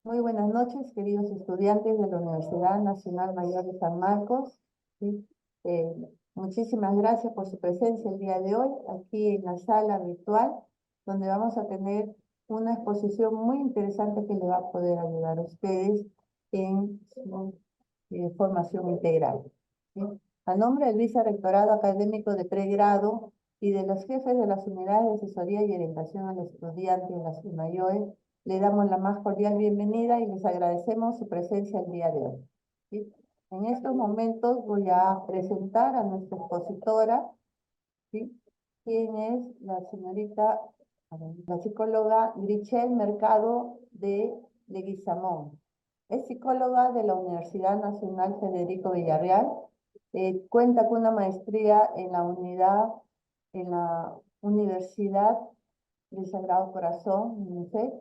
Muy buenas noches, queridos estudiantes de la Universidad Nacional Mayor de San Marcos. ¿Sí? Eh, Muchísimas gracias por su presencia el día de hoy aquí en la sala virtual, donde vamos a tener una exposición muy interesante que le va a poder ayudar a ustedes en su formación integral. ¿Sí? A nombre del Vicerrectorado Académico de Pregrado y de los jefes de las unidades de asesoría y orientación al estudiante de las UNAYOE, le damos la más cordial bienvenida y les agradecemos su presencia el día de hoy. ¿Sí? En estos momentos voy a presentar a nuestra expositora, ¿sí? Quien es la señorita, la psicóloga Grichel Mercado de Leguizamón. Es psicóloga de la Universidad Nacional Federico Villarreal. Cuenta con una maestría en en la Universidad del Sagrado Corazón, UNICEF,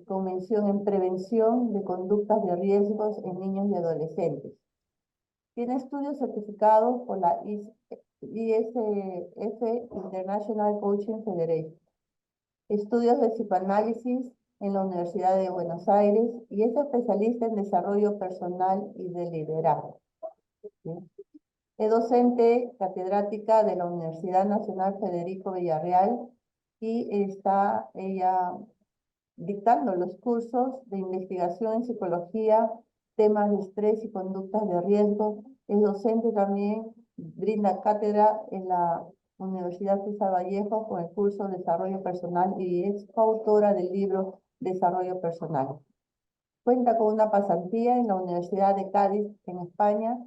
con mención en prevención de conductas de riesgos en niños y adolescentes. Tiene estudios certificados por la ISF International Coaching Federation, estudios de psicoanálisis en la Universidad de Buenos Aires y es especialista en desarrollo personal y de liderazgo. ¿Sí? Es docente catedrática de la Universidad Nacional Federico Villarreal y está ella dictando los cursos de investigación en psicología, temas de estrés y conductas de riesgo. Es docente también, brinda cátedra en la Universidad César Vallejo con el curso de Desarrollo Personal y es coautora del libro Desarrollo Personal. Cuenta con una pasantía en la Universidad de Cádiz, en España,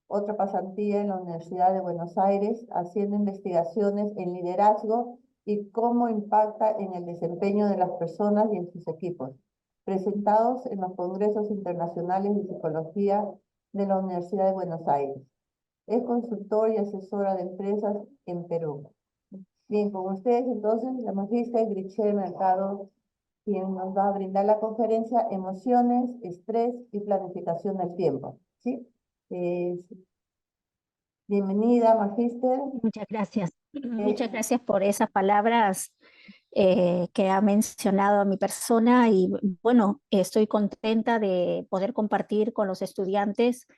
otra pasantía en la Universidad de Buenos Aires, haciendo investigaciones en liderazgo y cómo impacta en el desempeño de las personas y en sus equipos, presentados en los Congresos Internacionales de Psicología de la Universidad de Buenos Aires. Es consultor y asesora de empresas en Perú. Bien, con ustedes entonces la magíster Grichel Mercado, quien nos va a brindar la conferencia Emociones, Estrés y Planificación del Tiempo. ¿Sí? Eh, Bienvenida, magíster. Muchas gracias. Muchas gracias por esas palabras que ha mencionado a mi persona y bueno, estoy contenta de poder compartir con los estudiantes.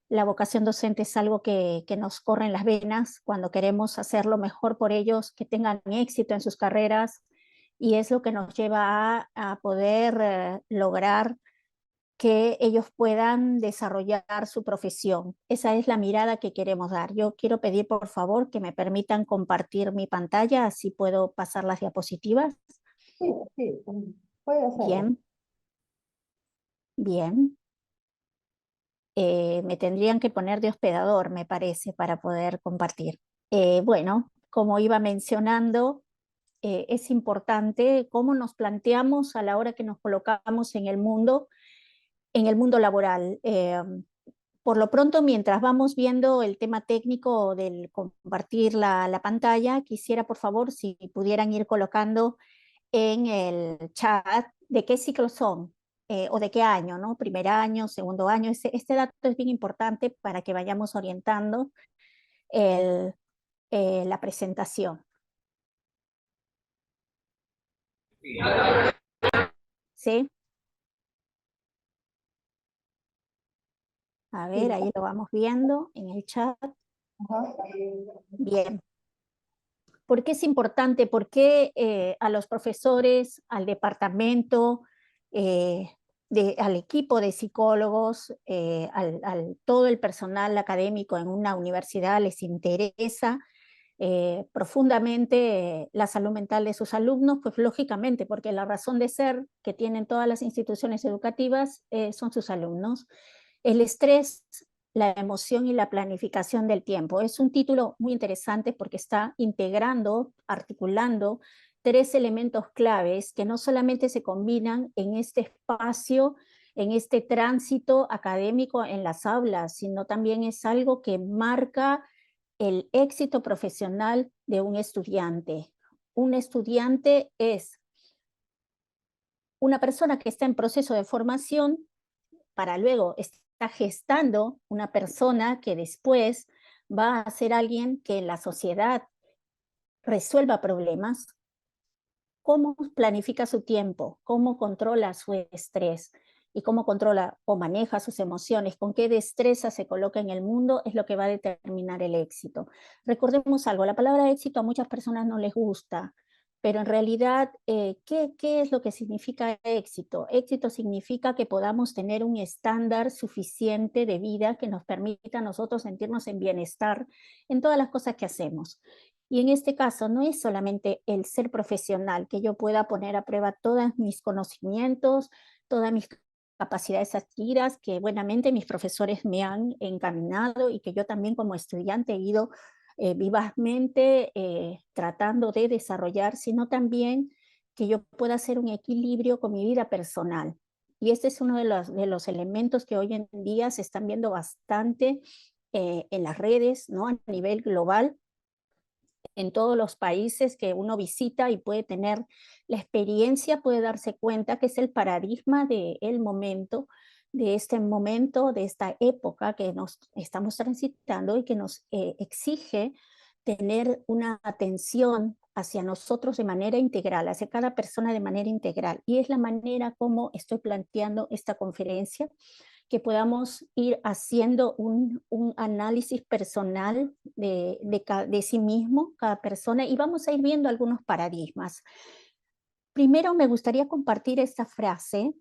La vocación docente es algo que nos corre en las venas cuando queremos hacer lo mejor por ellos, que tengan éxito en sus carreras y es lo que nos lleva a poder lograr que ellos puedan desarrollar su profesión. Esa es la mirada que queremos dar. Yo quiero pedir, por favor, que me permitan compartir mi pantalla, así puedo pasar las diapositivas. Sí, sí, puede hacerlo. Bien, bien. Me tendrían que poner de hospedador, me parece, para poder compartir. Bueno, como iba mencionando, es importante cómo nos planteamos a la hora que nos colocamos en el mundo laboral. Por lo pronto, mientras vamos viendo el tema técnico del compartir la pantalla, quisiera, por favor, si pudieran ir colocando en el chat de qué ciclos son o de qué año, ¿no? Primer año, segundo año. Este dato es bien importante para que vayamos orientando el, la presentación. ¿Sí? A ver, ahí lo vamos viendo en el chat. Ajá. Bien. ¿Por qué es importante? ¿Por qué a los profesores, al departamento, al equipo de psicólogos, todo el personal académico en una universidad les interesa profundamente la salud mental de sus alumnos? Pues lógicamente, porque la razón de ser que tienen todas las instituciones educativas son sus alumnos. El estrés, la emoción y la planificación del tiempo. Es un título muy interesante porque está integrando, articulando tres elementos claves que no solamente se combinan en este espacio, en este tránsito académico en las aulas, sino también es algo que marca el éxito profesional de un estudiante. Un estudiante es una persona que está en proceso de formación para luego está gestando una persona que después va a ser alguien que en la sociedad resuelva problemas, cómo planifica su tiempo, cómo controla su estrés y cómo controla o maneja sus emociones, con qué destreza se coloca en el mundo, es lo que va a determinar el éxito. Recordemos algo, la palabra éxito a muchas personas no les gusta, pero en realidad, ¿qué es lo que significa éxito? Éxito significa que podamos tener un estándar suficiente de vida que nos permita a nosotros sentirnos en bienestar en todas las cosas que hacemos. Y en este caso no es solamente el ser profesional, que yo pueda poner a prueba todos mis conocimientos, todas mis capacidades adquiridas, que buenamente mis profesores me han encaminado y que yo también como estudiante he ido vivazmente tratando de desarrollar, sino también que yo pueda hacer un equilibrio con mi vida personal. Y este es uno de los elementos que hoy en día se están viendo bastante en las redes, ¿no? A nivel global, en todos los países que uno visita y puede tener la experiencia, puede darse cuenta que es el paradigma del momento, de este momento, de esta época que nos estamos transitando y que nos exige tener una atención hacia nosotros de manera integral, hacia cada persona de manera integral. Y es la manera como estoy planteando esta conferencia, que podamos ir haciendo un análisis personal de sí mismo, cada persona, y vamos a ir viendo algunos paradigmas. Primero me gustaría compartir esta frase.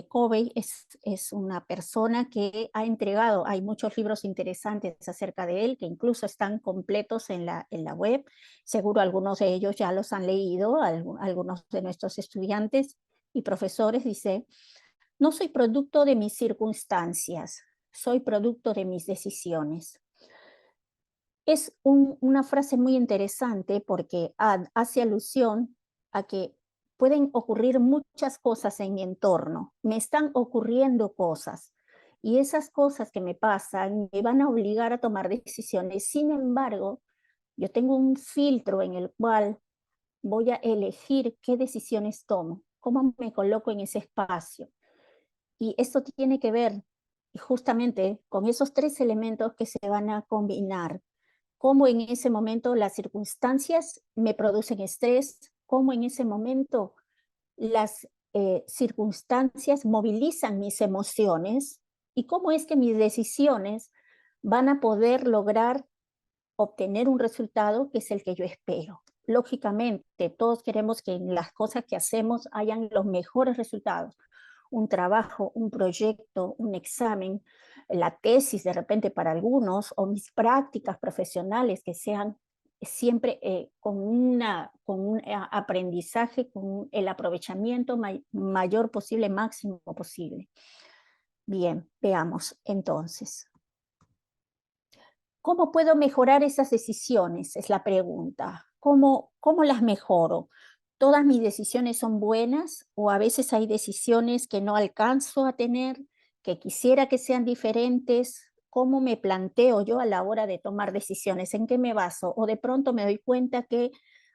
Covey es una persona que ha entregado, hay muchos libros interesantes acerca de él, que incluso están completos en la web, seguro algunos de ellos ya los han leído, algunos de nuestros estudiantes y profesores. Dice: no soy producto de mis circunstancias, soy producto de mis decisiones. Es una frase muy interesante porque hace alusión a que pueden ocurrir muchas cosas en mi entorno, me están ocurriendo cosas y esas cosas que me pasan me van a obligar a tomar decisiones. Sin embargo, yo tengo un filtro en el cual voy a elegir qué decisiones tomo, cómo me coloco en ese espacio. Y esto tiene que ver justamente con esos tres elementos que se van a combinar. Cómo en ese momento las circunstancias me producen estrés, cómo en ese momento las circunstancias movilizan mis emociones y cómo es que mis decisiones van a poder lograr obtener un resultado que es el que yo espero. Lógicamente, todos queremos que en las cosas que hacemos hayan los mejores resultados. Un trabajo, un proyecto, un examen, la tesis de repente para algunos, o mis prácticas profesionales que sean siempre con un aprendizaje, con el aprovechamiento mayor posible, máximo posible. Bien, veamos entonces. ¿Cómo puedo mejorar esas decisiones? Es la pregunta. ¿Cómo las mejoro? ¿Todas mis decisiones son buenas o a veces hay decisiones que no alcanzo a tener, que quisiera que sean diferentes? ¿Cómo me planteo yo a la hora de tomar decisiones? ¿En qué me baso? O de pronto me doy cuenta que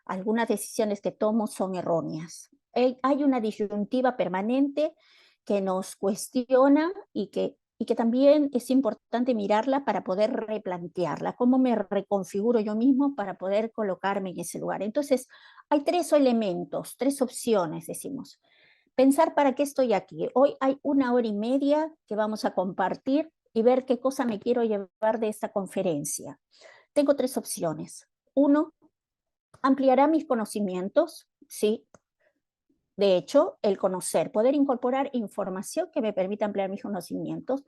algunas decisiones que tomo son erróneas. Hay una disyuntiva permanente que nos cuestiona y que también es importante mirarla para poder replantearla, cómo me reconfiguro yo mismo para poder colocarme en ese lugar. Entonces, hay tres elementos, tres opciones, decimos. Pensar para qué estoy aquí. Hoy hay 1 hora y media que vamos a compartir y ver qué cosa me quiero llevar de esta conferencia. Tengo tres opciones. Uno, ampliará mis conocimientos, ¿sí? De hecho, el conocer, poder incorporar información que me permita ampliar mis conocimientos.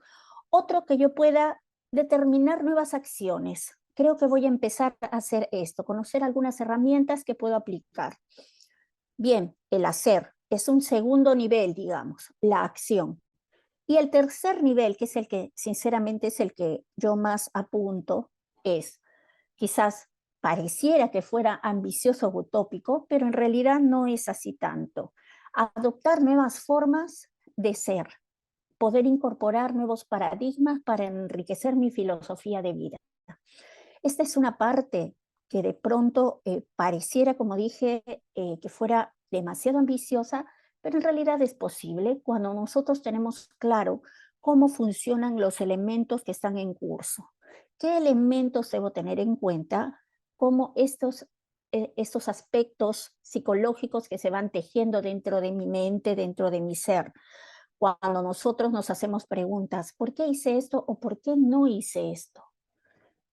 Otro, que yo pueda determinar nuevas acciones. Creo que voy a empezar a hacer esto, conocer algunas herramientas que puedo aplicar. Bien, el hacer es un segundo nivel, digamos, la acción. Y el tercer nivel, que es el que sinceramente es el que yo más apunto, es quizás pareciera que fuera ambicioso o utópico, pero en realidad no es así tanto. Adoptar nuevas formas de ser, poder incorporar nuevos paradigmas para enriquecer mi filosofía de vida. Esta es una parte que de pronto pareciera, como dije, que fuera demasiado ambiciosa, pero en realidad es posible cuando nosotros tenemos claro cómo funcionan los elementos que están en curso. ¿Qué elementos debo tener en cuenta? Cómo estos estos aspectos psicológicos que se van tejiendo dentro de mi mente, dentro de mi ser. Cuando nosotros nos hacemos preguntas, ¿por qué hice esto o por qué no hice esto?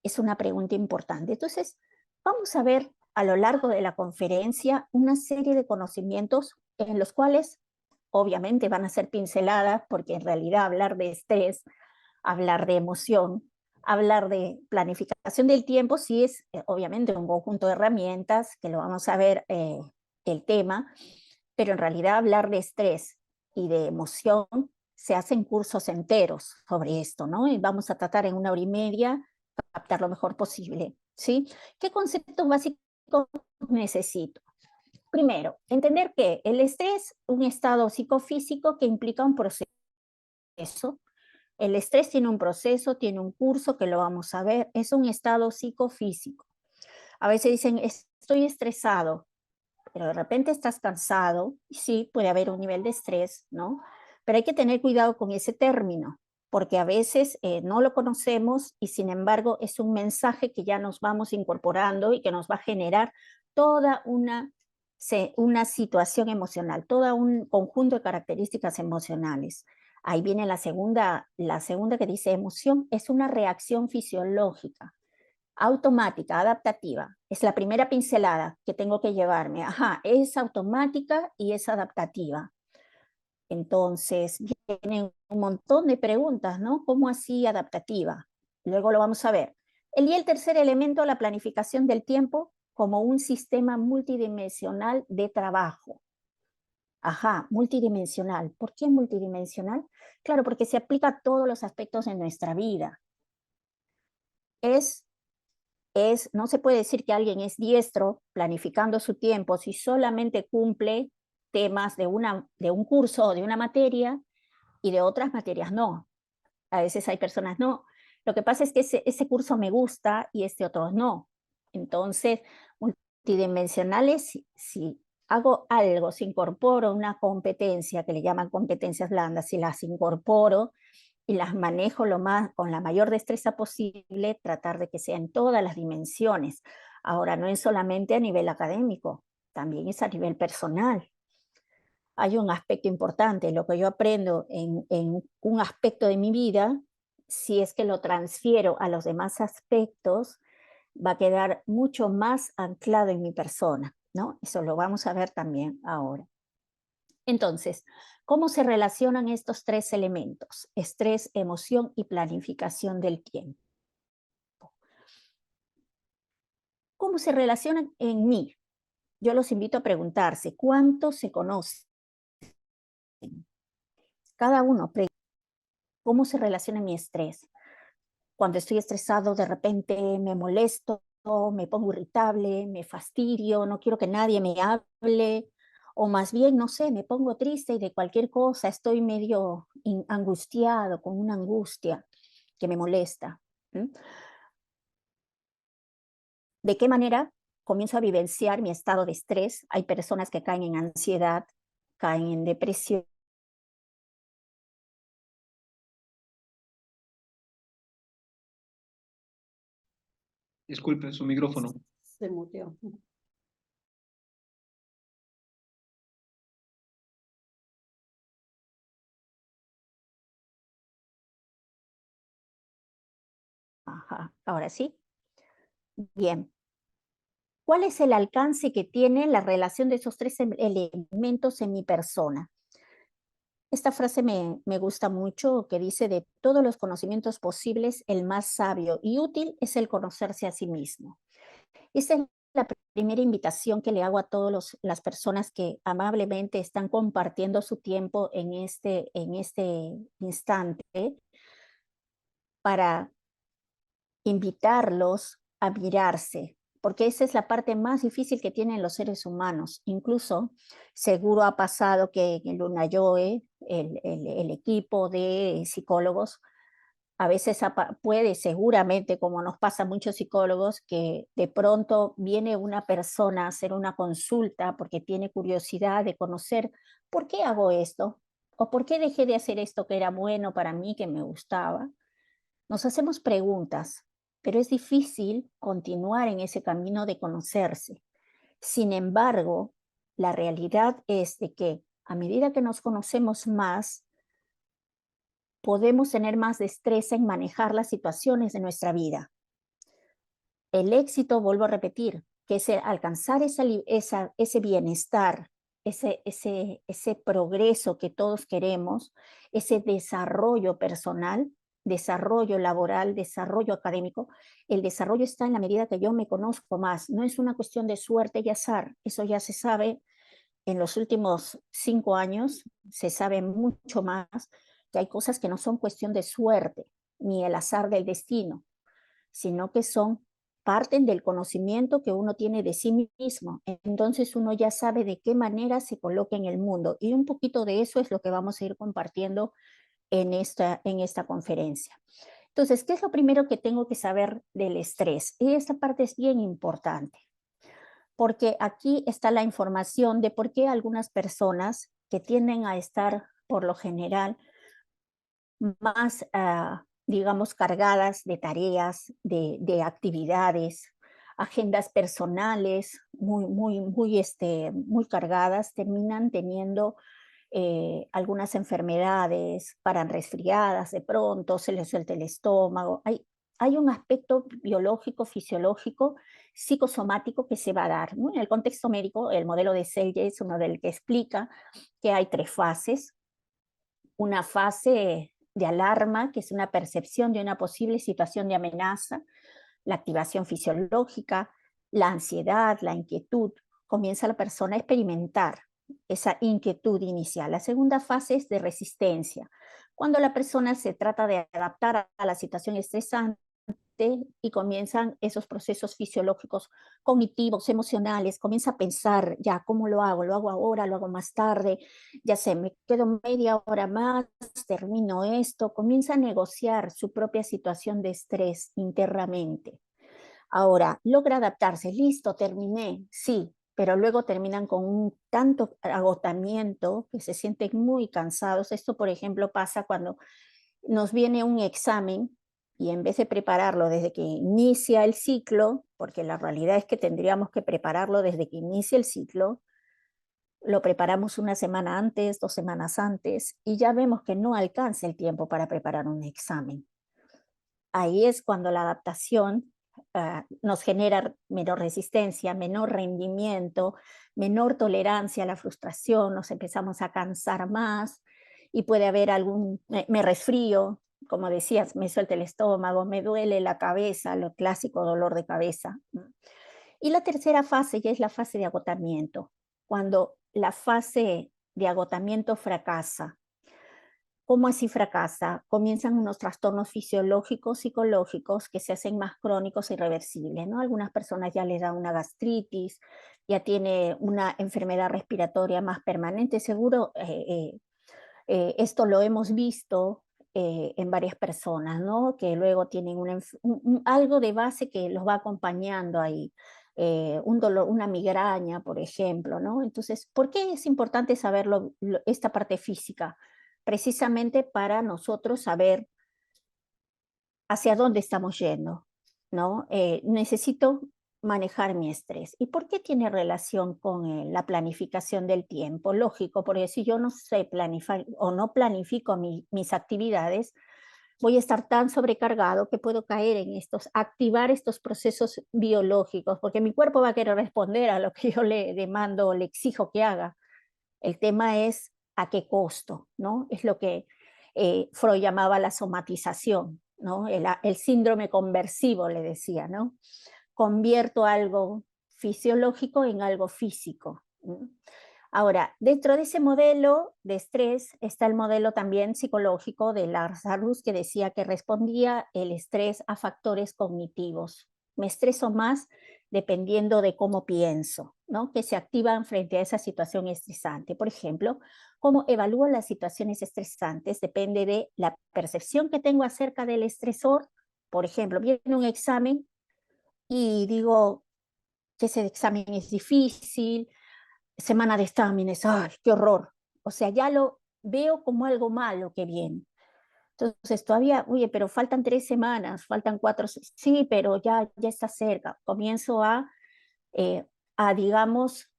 Es una pregunta importante. Entonces, vamos a ver a lo largo de la conferencia una serie de conocimientos en los cuales obviamente van a ser pinceladas, porque en realidad hablar de estrés, hablar de emoción, hablar de planificación del tiempo, sí es obviamente un conjunto de herramientas que lo vamos a ver el tema, pero en realidad hablar de estrés y de emoción se hacen cursos enteros sobre esto, ¿no? Y vamos a tratar en 1 hora y media captar lo mejor posible, ¿sí? ¿Qué conceptos básicos necesito? Primero, entender que el estrés es un estado psicofísico que implica un proceso. El estrés tiene un proceso, tiene un curso que lo vamos a ver, es un estado psicofísico. A veces dicen, estoy estresado, pero de repente estás cansado, y sí, puede haber un nivel de estrés, ¿no? Pero hay que tener cuidado con ese término, porque a veces no lo conocemos y sin embargo es un mensaje que ya nos vamos incorporando y que nos va a generar toda una situación emocional, todo un conjunto de características emocionales. Ahí viene la segunda que dice emoción, es una reacción fisiológica automática, adaptativa. Es la primera pincelada que tengo que llevarme. Ajá, es automática y es adaptativa. Entonces, vienen un montón de preguntas, ¿no? ¿Cómo así adaptativa? Luego lo vamos a ver. Y el tercer elemento, la planificación del tiempo como un sistema multidimensional de trabajo. Ajá, multidimensional. ¿Por qué multidimensional? Claro, porque se aplica a todos los aspectos de nuestra vida. No se puede decir que alguien es diestro planificando su tiempo si solamente cumple temas de un curso o de una materia y de otras materias no. A veces hay personas no. Lo que pasa es que ese curso me gusta y este otro no. Entonces, multidimensionales, si hago algo, si incorporo una competencia que le llaman competencias blandas, si las incorporo, y las manejo con la mayor destreza posible, tratar de que sea en todas las dimensiones. Ahora, no es solamente a nivel académico, también es a nivel personal. Hay un aspecto importante, lo que yo aprendo en un aspecto de mi vida, si es que lo transfiero a los demás aspectos, va a quedar mucho más anclado en mi persona, ¿no? Eso lo vamos a ver también ahora. Entonces, ¿cómo se relacionan estos 3 elementos? Estrés, emoción y planificación del tiempo. ¿Cómo se relacionan en mí? Yo los invito a preguntarse, ¿cuánto se conocen? Cada uno, ¿cómo se relaciona mi estrés? Cuando estoy estresado, de repente me molesto, me pongo irritable, me fastidio, no quiero que nadie me hable, o más bien, no sé, me pongo triste y de cualquier cosa estoy medio angustiado, con una angustia que me molesta. ¿De qué manera comienzo a vivenciar mi estado de estrés? Hay personas que caen en ansiedad, caen en depresión. Disculpe, su micrófono. Se muteó. Ajá, ahora sí. Bien. ¿Cuál es el alcance que tiene la relación de esos 3 elementos en mi persona? Esta frase me gusta mucho, que dice, de todos los conocimientos posibles, el más sabio y útil es el conocerse a sí mismo. Esa es la primera invitación que le hago a todas las personas que amablemente están compartiendo su tiempo en este instante, para invitarlos a mirarse, porque esa es la parte más difícil que tienen los seres humanos. Incluso seguro ha pasado que en Lunayoe, el equipo de psicólogos, a veces puede, seguramente, como nos pasa a muchos psicólogos, que de pronto viene una persona a hacer una consulta porque tiene curiosidad de conocer por qué hago esto, o por qué dejé de hacer esto que era bueno para mí, que me gustaba. Nos hacemos preguntas, pero es difícil continuar en ese camino de conocerse. Sin embargo, la realidad es de que a medida que nos conocemos más, podemos tener más destreza en manejar las situaciones de nuestra vida. El éxito, vuelvo a repetir, que es alcanzar ese bienestar, ese progreso que todos queremos, ese desarrollo personal, desarrollo laboral, desarrollo académico. El desarrollo está en la medida que yo me conozco más. No es una cuestión de suerte y azar. Eso ya se sabe en los últimos 5 años, se sabe mucho más que hay cosas que no son cuestión de suerte ni el azar del destino, sino que parten del conocimiento que uno tiene de sí mismo. Entonces uno ya sabe de qué manera se coloca en el mundo. Y un poquito de eso es lo que vamos a ir compartiendo en esta conferencia. Entonces, ¿qué es lo primero que tengo que saber del estrés? Y esta parte es bien importante, porque aquí está la información de por qué algunas personas que tienden a estar, por lo general, más, digamos, cargadas de tareas, de actividades, agendas personales muy cargadas, terminan teniendo algunas enfermedades, paran resfriadas de pronto, se les suelta el estómago. Hay un aspecto biológico, fisiológico, psicosomático que se va a dar, ¿no? En el contexto médico, el modelo de Selye es uno del que explica que hay 3 fases. Una fase de alarma, que es una percepción de una posible situación de amenaza, la activación fisiológica, la ansiedad, la inquietud. Comienza la persona a experimentar esa inquietud inicial. La segunda fase es de resistencia, cuando la persona se trata de adaptar a la situación estresante y comienzan esos procesos fisiológicos, cognitivos, emocionales, comienza a pensar, ya, ¿cómo lo hago ahora, lo hago más tarde, ya sé, me quedo media hora más, termino esto, comienza a negociar su propia situación de estrés internamente. Ahora, logra adaptarse, listo, terminé, sí, pero luego terminan con un tanto agotamiento que se sienten muy cansados. Esto, por ejemplo, pasa cuando nos viene un examen y en vez de prepararlo desde que inicia el ciclo, porque la realidad es que tendríamos que prepararlo desde que inicia el ciclo, lo preparamos una semana antes, 2 semanas antes, y ya vemos que no alcanza el tiempo para preparar un examen. Ahí es cuando la adaptación nos genera menor resistencia, menor rendimiento, menor tolerancia a la frustración, nos empezamos a cansar más y puede haber me resfrío, como decías, me suelta el estómago, me duele la cabeza, lo clásico dolor de cabeza. Y la tercera fase ya es la fase de agotamiento, cuando la fase de agotamiento fracasa. ¿Cómo así fracasa? Comienzan unos trastornos fisiológicos, psicológicos que se hacen más crónicos e irreversibles, ¿no? Algunas personas ya les da una gastritis, ya tiene una enfermedad respiratoria más permanente. Seguro esto lo hemos visto en varias personas, ¿no? Que luego tienen algo de base que los va acompañando ahí. Un dolor, una migraña, por ejemplo, ¿no? Entonces, ¿por qué es importante saber esta parte física? Precisamente para nosotros saber hacia dónde estamos yendo, ¿no? Necesito manejar mi estrés. ¿Y por qué tiene relación con la planificación del tiempo? Lógico, porque si yo no sé planificar o no planifico mis actividades, voy a estar tan sobrecargado que puedo caer en activar estos procesos biológicos, porque mi cuerpo va a querer responder a lo que yo le demando o le exijo que haga. El tema es a qué costo, ¿no? Es lo que Freud llamaba la somatización, ¿no? El síndrome conversivo, le decía, ¿no? Convierto algo fisiológico en algo físico. Ahora, dentro de ese modelo de estrés está el modelo también psicológico de Lazarus, que decía que respondía el estrés a factores cognitivos. Me estreso más dependiendo de cómo pienso, ¿no? Que se activan frente a esa situación estresante. Por ejemplo, cómo evalúo las situaciones estresantes depende de la percepción que tengo acerca del estresor. Por ejemplo, viene un examen y digo que ese examen es difícil, semana de exámenes, ¡ay, qué horror! O sea, ya lo veo como algo malo que viene. Entonces, todavía, oye, pero faltan 3 semanas, faltan 4, sí, pero ya está cerca. Comienzo a a, digamos,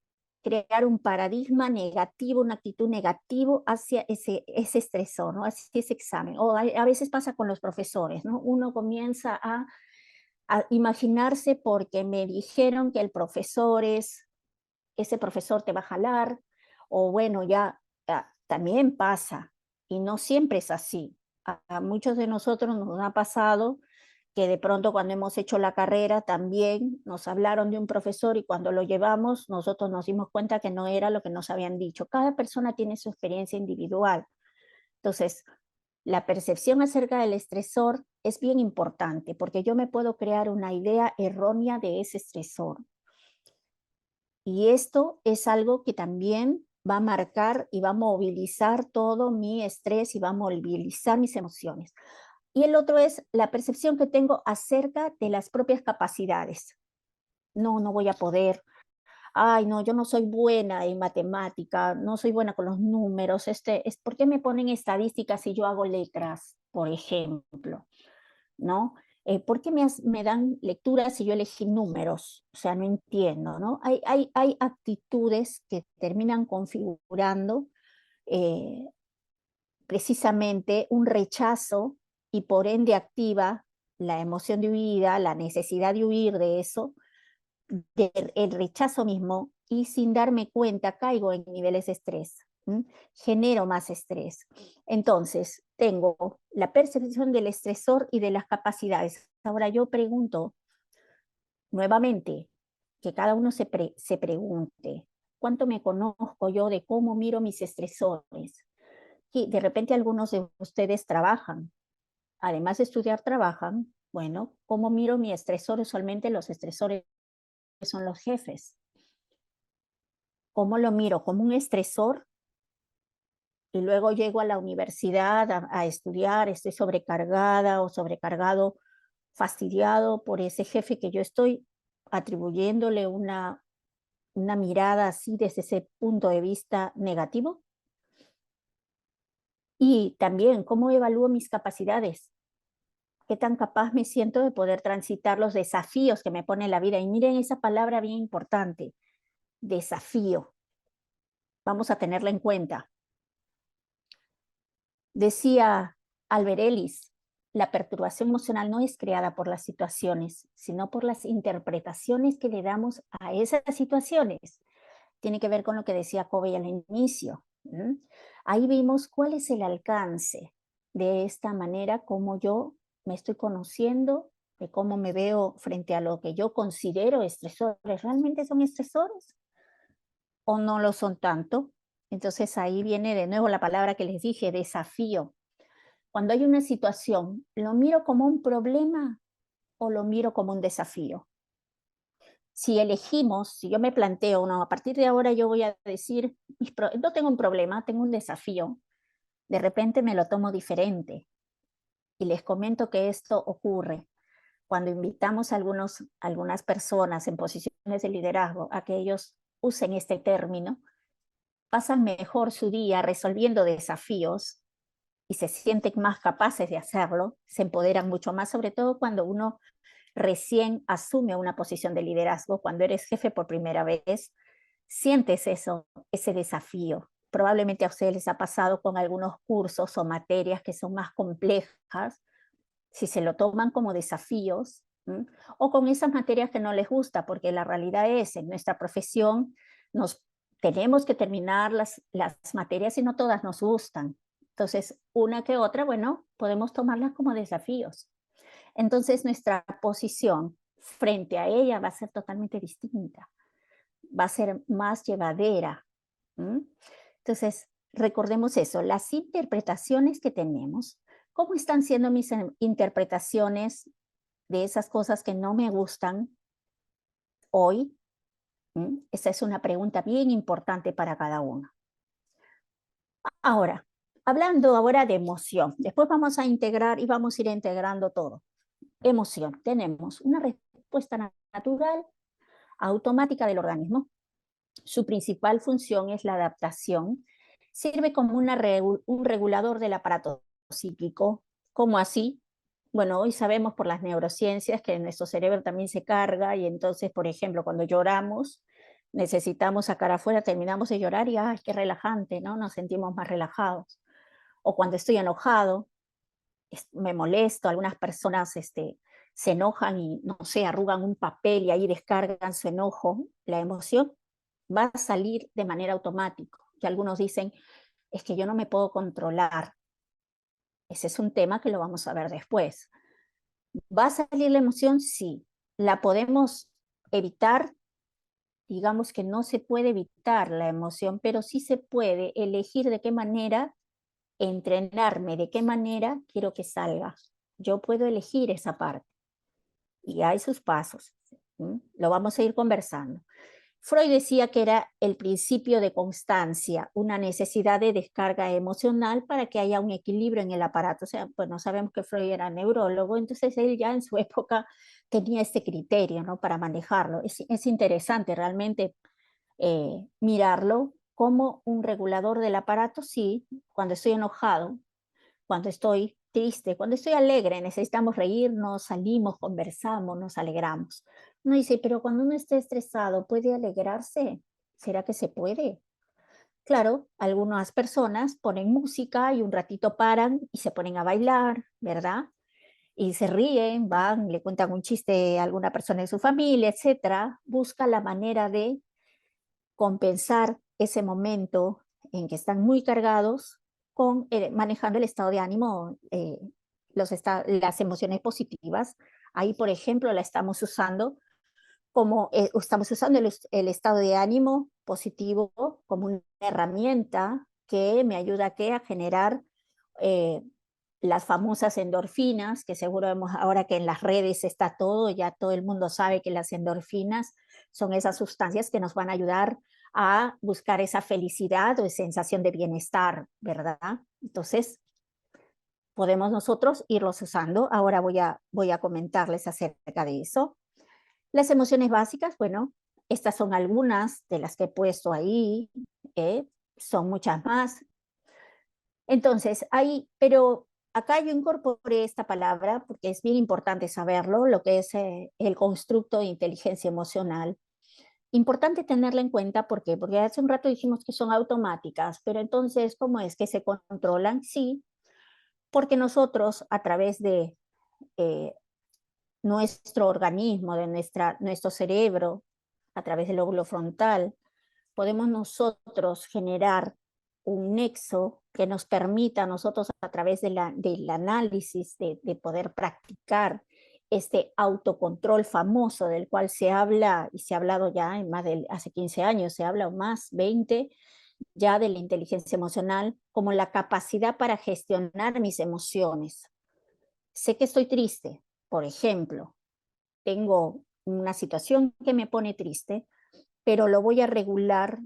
crear un paradigma negativo, una actitud negativa hacia ese estresor, ¿no? Hacia ese examen. O a veces pasa con los profesores, ¿no? Uno comienza a imaginarse porque me dijeron que el profesor ese profesor te va a jalar, o bueno, ya también pasa, y no siempre es así. A muchos de nosotros nos ha pasado que de pronto cuando hemos hecho la carrera también nos hablaron de un profesor y cuando lo llevamos nosotros nos dimos cuenta que no era lo que nos habían dicho. Cada persona tiene su experiencia individual. Entonces, la percepción acerca del estresor es bien importante porque yo me puedo crear una idea errónea de ese estresor. Y esto es algo que también va a marcar y va a movilizar todo mi estrés y va a movilizar mis emociones. Y el otro es la percepción que tengo acerca de las propias capacidades. No, no voy a poder. Ay, no, yo no soy buena en matemática, no soy buena con los números. ¿Por qué me ponen estadísticas si yo hago letras, por ejemplo? ¿No? ¿Por qué me dan lecturas si yo elegí números? O sea, no entiendo, ¿no? Hay actitudes que terminan configurando precisamente un rechazo y por ende activa la emoción de huida, la necesidad de huir de eso, el rechazo mismo, y sin darme cuenta caigo en niveles de estrés, genero más estrés. Entonces, tengo la percepción del estresor y de las capacidades. Ahora yo pregunto nuevamente, que cada uno se pregunte, ¿cuánto me conozco yo de cómo miro mis estresores? Y de repente algunos de ustedes trabajan, además de estudiar trabajan. Bueno, ¿cómo miro mi estresor? Usualmente los estresores son los jefes. ¿Cómo lo miro? ¿Como un estresor? Y luego llego a la universidad a estudiar, estoy sobrecargada o sobrecargado, fastidiado por ese jefe que yo estoy atribuyéndole una mirada así desde ese punto de vista negativo. Y también, ¿cómo evalúo mis capacidades? ¿Qué tan capaz me siento de poder transitar los desafíos que me pone la vida? Y miren esa palabra bien importante, desafío. Vamos a tenerla en cuenta. Decía Albert Ellis, la perturbación emocional no es creada por las situaciones, sino por las interpretaciones que le damos a esas situaciones. Tiene que ver con lo que decía Covey al inicio. Ahí vimos cuál es el alcance de esta manera, como yo me estoy conociendo, de cómo me veo frente a lo que yo considero estresores. ¿Realmente son estresores o no lo son tanto? Entonces ahí viene de nuevo la palabra que les dije, desafío. Cuando hay una situación, ¿lo miro como un problema o lo miro como un desafío? Si elegimos, si yo me planteo, no, a partir de ahora yo voy a decir, no tengo un problema, tengo un desafío, de repente me lo tomo diferente. Y les comento que esto ocurre cuando invitamos a algunas personas en posiciones de liderazgo a que ellos usen este término, pasan mejor su día resolviendo desafíos y se sienten más capaces de hacerlo, se empoderan mucho más, sobre todo cuando uno recién asume una posición de liderazgo, cuando eres jefe por primera vez, sientes eso, ese desafío. Probablemente a ustedes les ha pasado con algunos cursos o materias que son más complejas, si se lo toman como desafíos, o con esas materias que no les gusta, porque la realidad es, en nuestra profesión tenemos que terminar las materias y no todas nos gustan. Entonces, una que otra, bueno, podemos tomarlas como desafíos. Entonces, nuestra posición frente a ella va a ser totalmente distinta, va a ser más llevadera. Entonces, recordemos eso, las interpretaciones que tenemos. ¿Cómo están siendo mis interpretaciones de esas cosas que no me gustan hoy? Esa es una pregunta bien importante para cada uno. Ahora, hablando ahora de emoción, después vamos a integrar y vamos a ir integrando todo. Emoción, tenemos una respuesta natural, automática del organismo. Su principal función es la adaptación. Sirve como un regulador del aparato psíquico. ¿Cómo así? Bueno, hoy sabemos por las neurociencias que nuestro cerebro también se carga y entonces, por ejemplo, cuando lloramos, necesitamos sacar afuera, terminamos de llorar y ¡ay, qué relajante!, ¿no? Nos sentimos más relajados. O cuando estoy enojado, me molesto, algunas personas se enojan y, no sé, arrugan un papel y ahí descargan su enojo, la emoción va a salir de manera automática. Y algunos dicen, es que yo no me puedo controlar. Ese es un tema que lo vamos a ver después. ¿Va a salir la emoción? Sí. ¿La podemos evitar? Digamos que no se puede evitar la emoción, pero sí se puede elegir de qué manera entrenarme, de qué manera quiero que salga. Yo puedo elegir esa parte y hay sus pasos. Lo vamos a ir conversando. Freud decía que era el principio de constancia, una necesidad de descarga emocional para que haya un equilibrio en el aparato. O sea, bueno, sabemos que Freud era neurólogo, entonces él ya en su época tenía este criterio, ¿no?, para manejarlo. Es interesante realmente mirarlo como un regulador del aparato, sí, cuando estoy enojado, cuando estoy triste, cuando estoy alegre, necesitamos reírnos, salimos, conversamos, nos alegramos. Uno dice, pero cuando uno está estresado, ¿puede alegrarse? ¿Será que se puede? Claro, algunas personas ponen música y un ratito paran y se ponen a bailar, ¿verdad? Y se ríen, van, le cuentan un chiste a alguna persona de su familia, etcétera. Busca la manera de compensar ese momento en que están muy cargados con manejando el estado de ánimo, las emociones positivas. Ahí, por ejemplo, la estamos usando como estamos usando el estado de ánimo positivo como una herramienta que me ayuda a generar eh, las famosas endorfinas, que seguro vemos ahora que en las redes está todo, ya todo el mundo sabe que las endorfinas son esas sustancias que nos van a ayudar a buscar esa felicidad o sensación de bienestar, ¿verdad? Entonces, podemos nosotros irlos usando. Ahora voy a comentarles acerca de eso. Las emociones básicas, bueno, estas son algunas de las que he puesto ahí, son muchas más. Entonces, pero acá yo incorporé esta palabra porque es bien importante saberlo, lo que es el constructo de inteligencia emocional. Importante tenerla en cuenta porque hace un rato dijimos que son automáticas, pero entonces, ¿cómo es que se controlan? Sí, porque nosotros a través de eh, nuestro organismo, de nuestro cerebro, a través del lóbulo frontal, podemos nosotros generar un nexo que nos permita a nosotros a través del análisis de poder practicar este autocontrol famoso del cual se habla y se ha hablado ya en más de hace 15 años, se habla o más, 20, ya de la inteligencia emocional como la capacidad para gestionar mis emociones. Sé que estoy triste, por ejemplo, tengo una situación que me pone triste, pero lo voy a regular,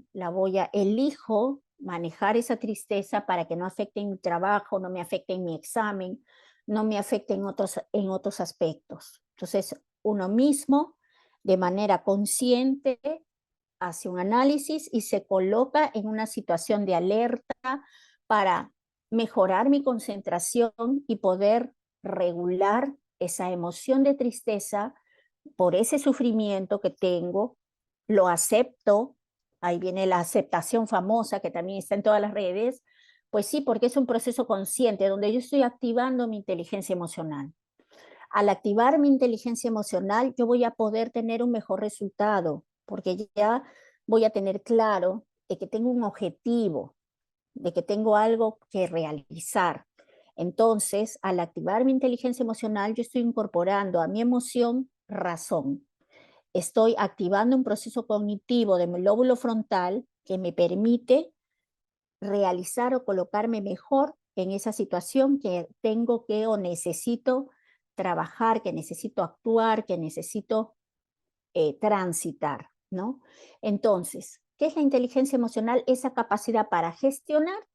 elijo manejar esa tristeza para que no afecte en mi trabajo, no me afecte en mi examen, no me afecte en otros aspectos. Entonces, uno mismo, de manera consciente, hace un análisis y se coloca en una situación de alerta para mejorar mi concentración y poder regular esa emoción de tristeza por ese sufrimiento que tengo, lo acepto, ahí viene la aceptación famosa que también está en todas las redes, pues sí, porque es un proceso consciente donde yo estoy activando mi inteligencia emocional. Al activar mi inteligencia emocional, yo voy a poder tener un mejor resultado, porque ya voy a tener claro de que tengo un objetivo, de que tengo algo que realizar. Entonces, al activar mi inteligencia emocional, yo estoy incorporando a mi emoción razón. Estoy activando un proceso cognitivo de mi lóbulo frontal que me permite realizar o colocarme mejor en esa situación que tengo que o necesito trabajar, que necesito actuar, que necesito transitar, ¿no? Entonces, ¿qué es la inteligencia emocional? Esa capacidad para gestionar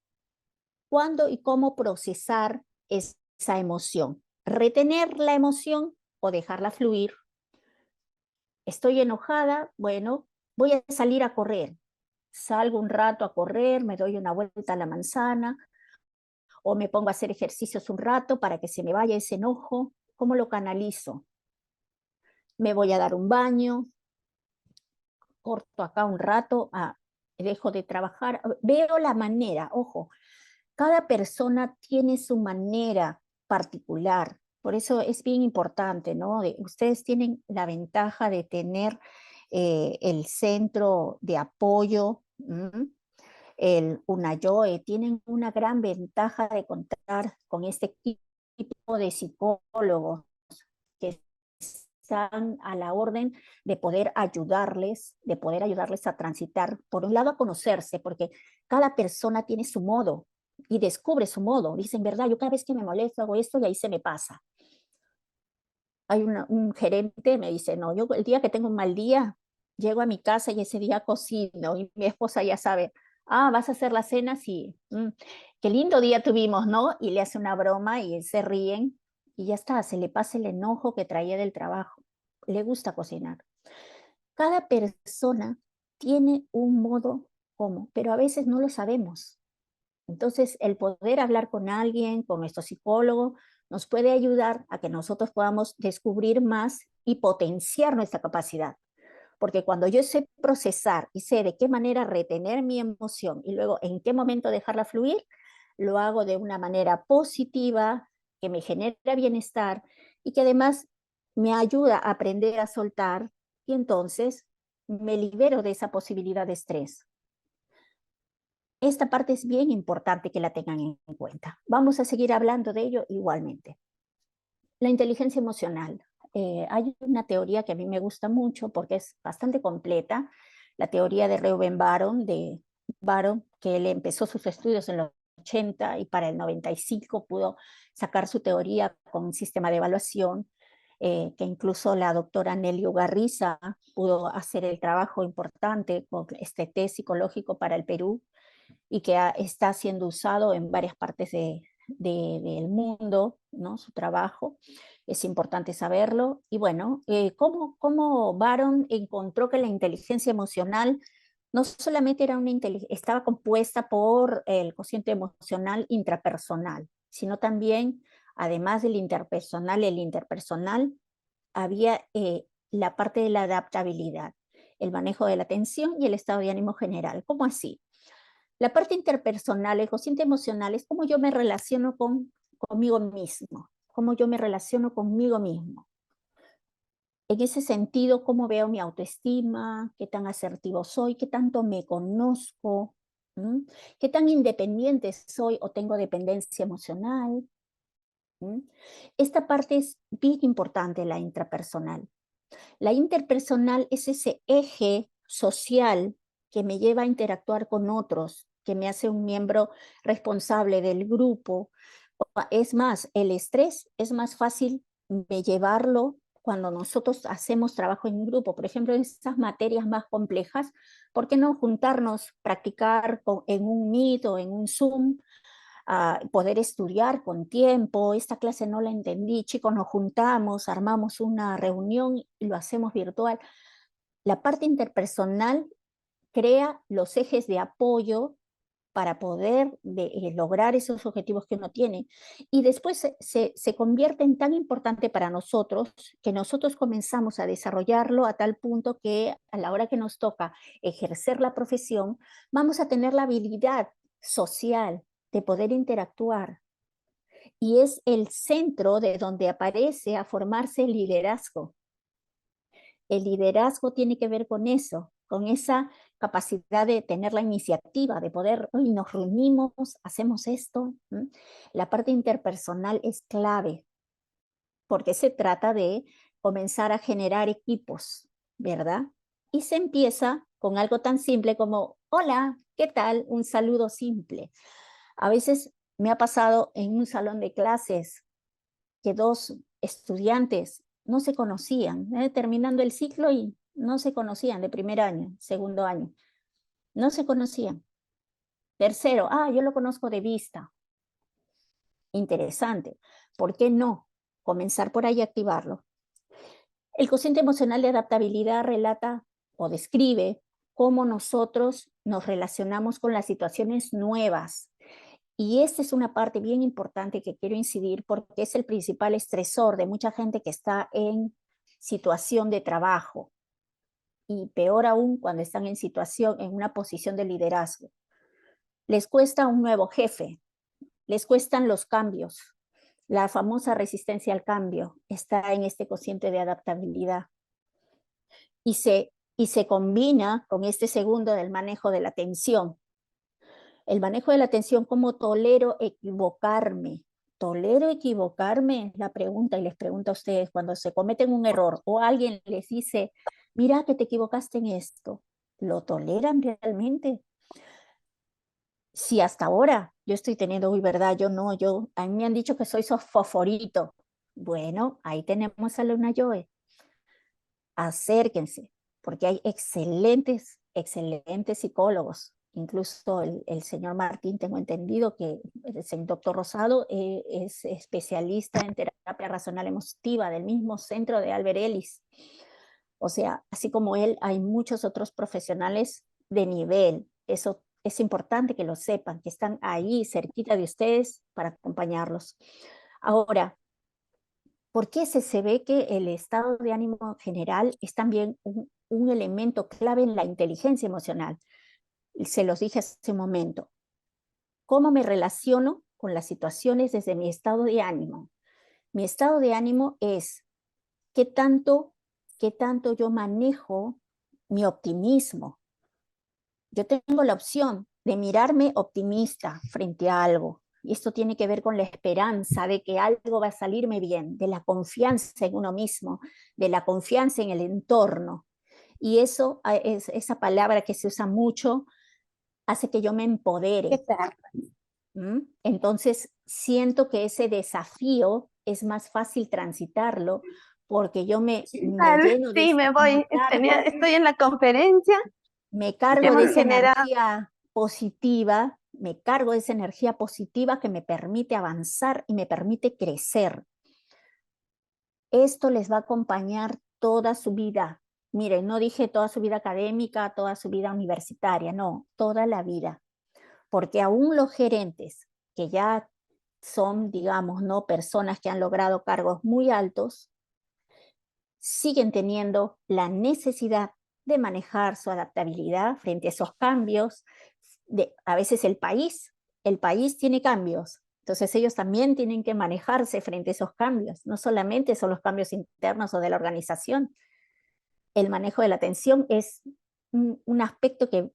cuándo y cómo procesar esa emoción. Retener la emoción o dejarla fluir. Estoy enojada, bueno, voy a salir a correr. Salgo un rato a correr, me doy una vuelta a la manzana, o me pongo a hacer ejercicios un rato para que se me vaya ese enojo. ¿Cómo lo canalizo? Me voy a dar un baño, corto acá un rato, dejo de trabajar, veo la manera, ojo, cada persona tiene su manera particular, por eso es bien importante, ¿no? Ustedes tienen la ventaja de tener el centro de apoyo, el UNAYOE, tienen una gran ventaja de contar con este equipo de psicólogos que están a la orden de poder ayudarles a transitar, por un lado a conocerse, porque cada persona tiene su modo y descubre su modo. Dicen, verdad, yo cada vez que me molesto hago esto y ahí se me pasa. Hay un gerente, me dice, no, yo el día que tengo un mal día, llego a mi casa y ese día cocino y mi esposa ya sabe, ¿vas a hacer la cena? Sí. Qué lindo día tuvimos, ¿no? Y le hace una broma y se ríen y ya está, se le pasa el enojo que traía del trabajo. Le gusta cocinar. Cada persona tiene un modo como, pero a veces no lo sabemos. Entonces, el poder hablar con alguien, con nuestro psicólogo, nos puede ayudar a que nosotros podamos descubrir más y potenciar nuestra capacidad. Porque cuando yo sé procesar y sé de qué manera retener mi emoción y luego en qué momento dejarla fluir, lo hago de una manera positiva, que me genera bienestar y que además me ayuda a aprender a soltar y entonces me libero de esa posibilidad de estrés. Esta parte es bien importante que la tengan en cuenta. Vamos a seguir hablando de ello igualmente. La inteligencia emocional. Hay una teoría que a mí me gusta mucho porque es bastante completa, la teoría de Reuben Baron, que él empezó sus estudios en los 80 y para el 95 pudo sacar su teoría con un sistema de evaluación, que incluso la doctora Nelly Ugarriza pudo hacer el trabajo importante con este test psicológico para el Perú y que está siendo usado en varias partes del mundo, ¿no? Su trabajo, es importante saberlo. Y bueno, ¿cómo Baron encontró que la inteligencia emocional no solamente estaba compuesta por el cociente emocional intrapersonal, sino también, además del interpersonal, el interpersonal, había la parte de la adaptabilidad, el manejo de la atención y el estado de ánimo general? ¿Cómo así? La parte interpersonal, el cociente emocional, es cómo yo me relaciono conmigo mismo, cómo yo me relaciono conmigo mismo. En ese sentido, cómo veo mi autoestima, qué tan asertivo soy, qué tanto me conozco, qué tan independiente soy o tengo dependencia emocional. Esta parte es bien importante, la intrapersonal. La interpersonal es ese eje social que me lleva a interactuar con otros, que me hace un miembro responsable del grupo. Es más, el estrés es más fácil de llevarlo cuando nosotros hacemos trabajo en grupo. Por ejemplo, en estas materias más complejas, ¿por qué no juntarnos, practicar en un Meet o en un Zoom? Poder estudiar con tiempo. Esta clase no la entendí, chicos, nos juntamos, armamos una reunión y lo hacemos virtual. La parte interpersonal crea los ejes de apoyo para poder lograr esos objetivos que uno tiene. Y después se convierte en tan importante para nosotros que nosotros comenzamos a desarrollarlo a tal punto que a la hora que nos toca ejercer la profesión, vamos a tener la habilidad social de poder interactuar. Y es el centro de donde aparece a formarse el liderazgo. El liderazgo tiene que ver con eso, con esa capacidad de tener la iniciativa, de poder, hoy nos reunimos, hacemos esto. La parte interpersonal es clave, porque se trata de comenzar a generar equipos, ¿verdad? Y se empieza con algo tan simple como, hola, ¿qué tal? Un saludo simple. A veces me ha pasado en un salón de clases que dos estudiantes no se conocían, terminando el ciclo y no se conocían de primer año, segundo año. No se conocían. Tercero, yo lo conozco de vista. Interesante. ¿Por qué no comenzar por ahí a activarlo? El cociente emocional de adaptabilidad relata o describe cómo nosotros nos relacionamos con las situaciones nuevas. Y esta es una parte bien importante que quiero incidir porque es el principal estresor de mucha gente que está en situación de trabajo. y peor aún cuando están en una posición de liderazgo. Les cuesta un nuevo jefe, les cuestan los cambios. La famosa resistencia al cambio está en este cociente de adaptabilidad. Y se combina con este segundo del manejo de la atención. El manejo de la atención, ¿cómo tolero equivocarme? ¿Tolero equivocarme? La pregunta, y les pregunto a ustedes, cuando se cometen un error o alguien les dice, mira que te equivocaste en esto, ¿lo toleran realmente? Si hasta ahora yo estoy teniendo, uy, verdad, a mí me han dicho que soy fosforito. Bueno, ahí tenemos a Luna Joe. Acérquense, porque hay excelentes psicólogos. Incluso el señor Martín, tengo entendido que el doctor Rosado es especialista en terapia racional emotiva del mismo centro de Albert Ellis. O sea, así como él, hay muchos otros profesionales de nivel. Eso es importante que lo sepan, que están ahí cerquita de ustedes para acompañarlos. Ahora, ¿por qué se ve que el estado de ánimo general es también un elemento clave en la inteligencia emocional? Se los dije hace un momento. ¿Cómo me relaciono con las situaciones desde mi estado de ánimo? Mi estado de ánimo es qué tanto yo manejo mi optimismo. Yo tengo la opción de mirarme optimista frente a algo. Y esto tiene que ver con la esperanza de que algo va a salirme bien, de la confianza en uno mismo, de la confianza en el entorno. Y eso es esa palabra que se usa mucho, hace que yo me empodere. Entonces, siento que ese desafío es más fácil transitarlo porque yo me lleno de Sí, me voy. Estoy en la conferencia. me cargo Hemos de esa generado- energía positiva, me cargo de esa energía positiva que me permite avanzar y me permite crecer. Esto les va a acompañar toda su vida. Miren, no dije toda su vida académica, toda su vida universitaria, no, toda la vida. Porque aún los gerentes, que ya son, digamos, no personas que han logrado cargos muy altos, siguen teniendo la necesidad de manejar su adaptabilidad frente a esos cambios. A veces el país tiene cambios, entonces ellos también tienen que manejarse frente a esos cambios. No solamente son los cambios internos o de la organización. El manejo de la atención es un aspecto que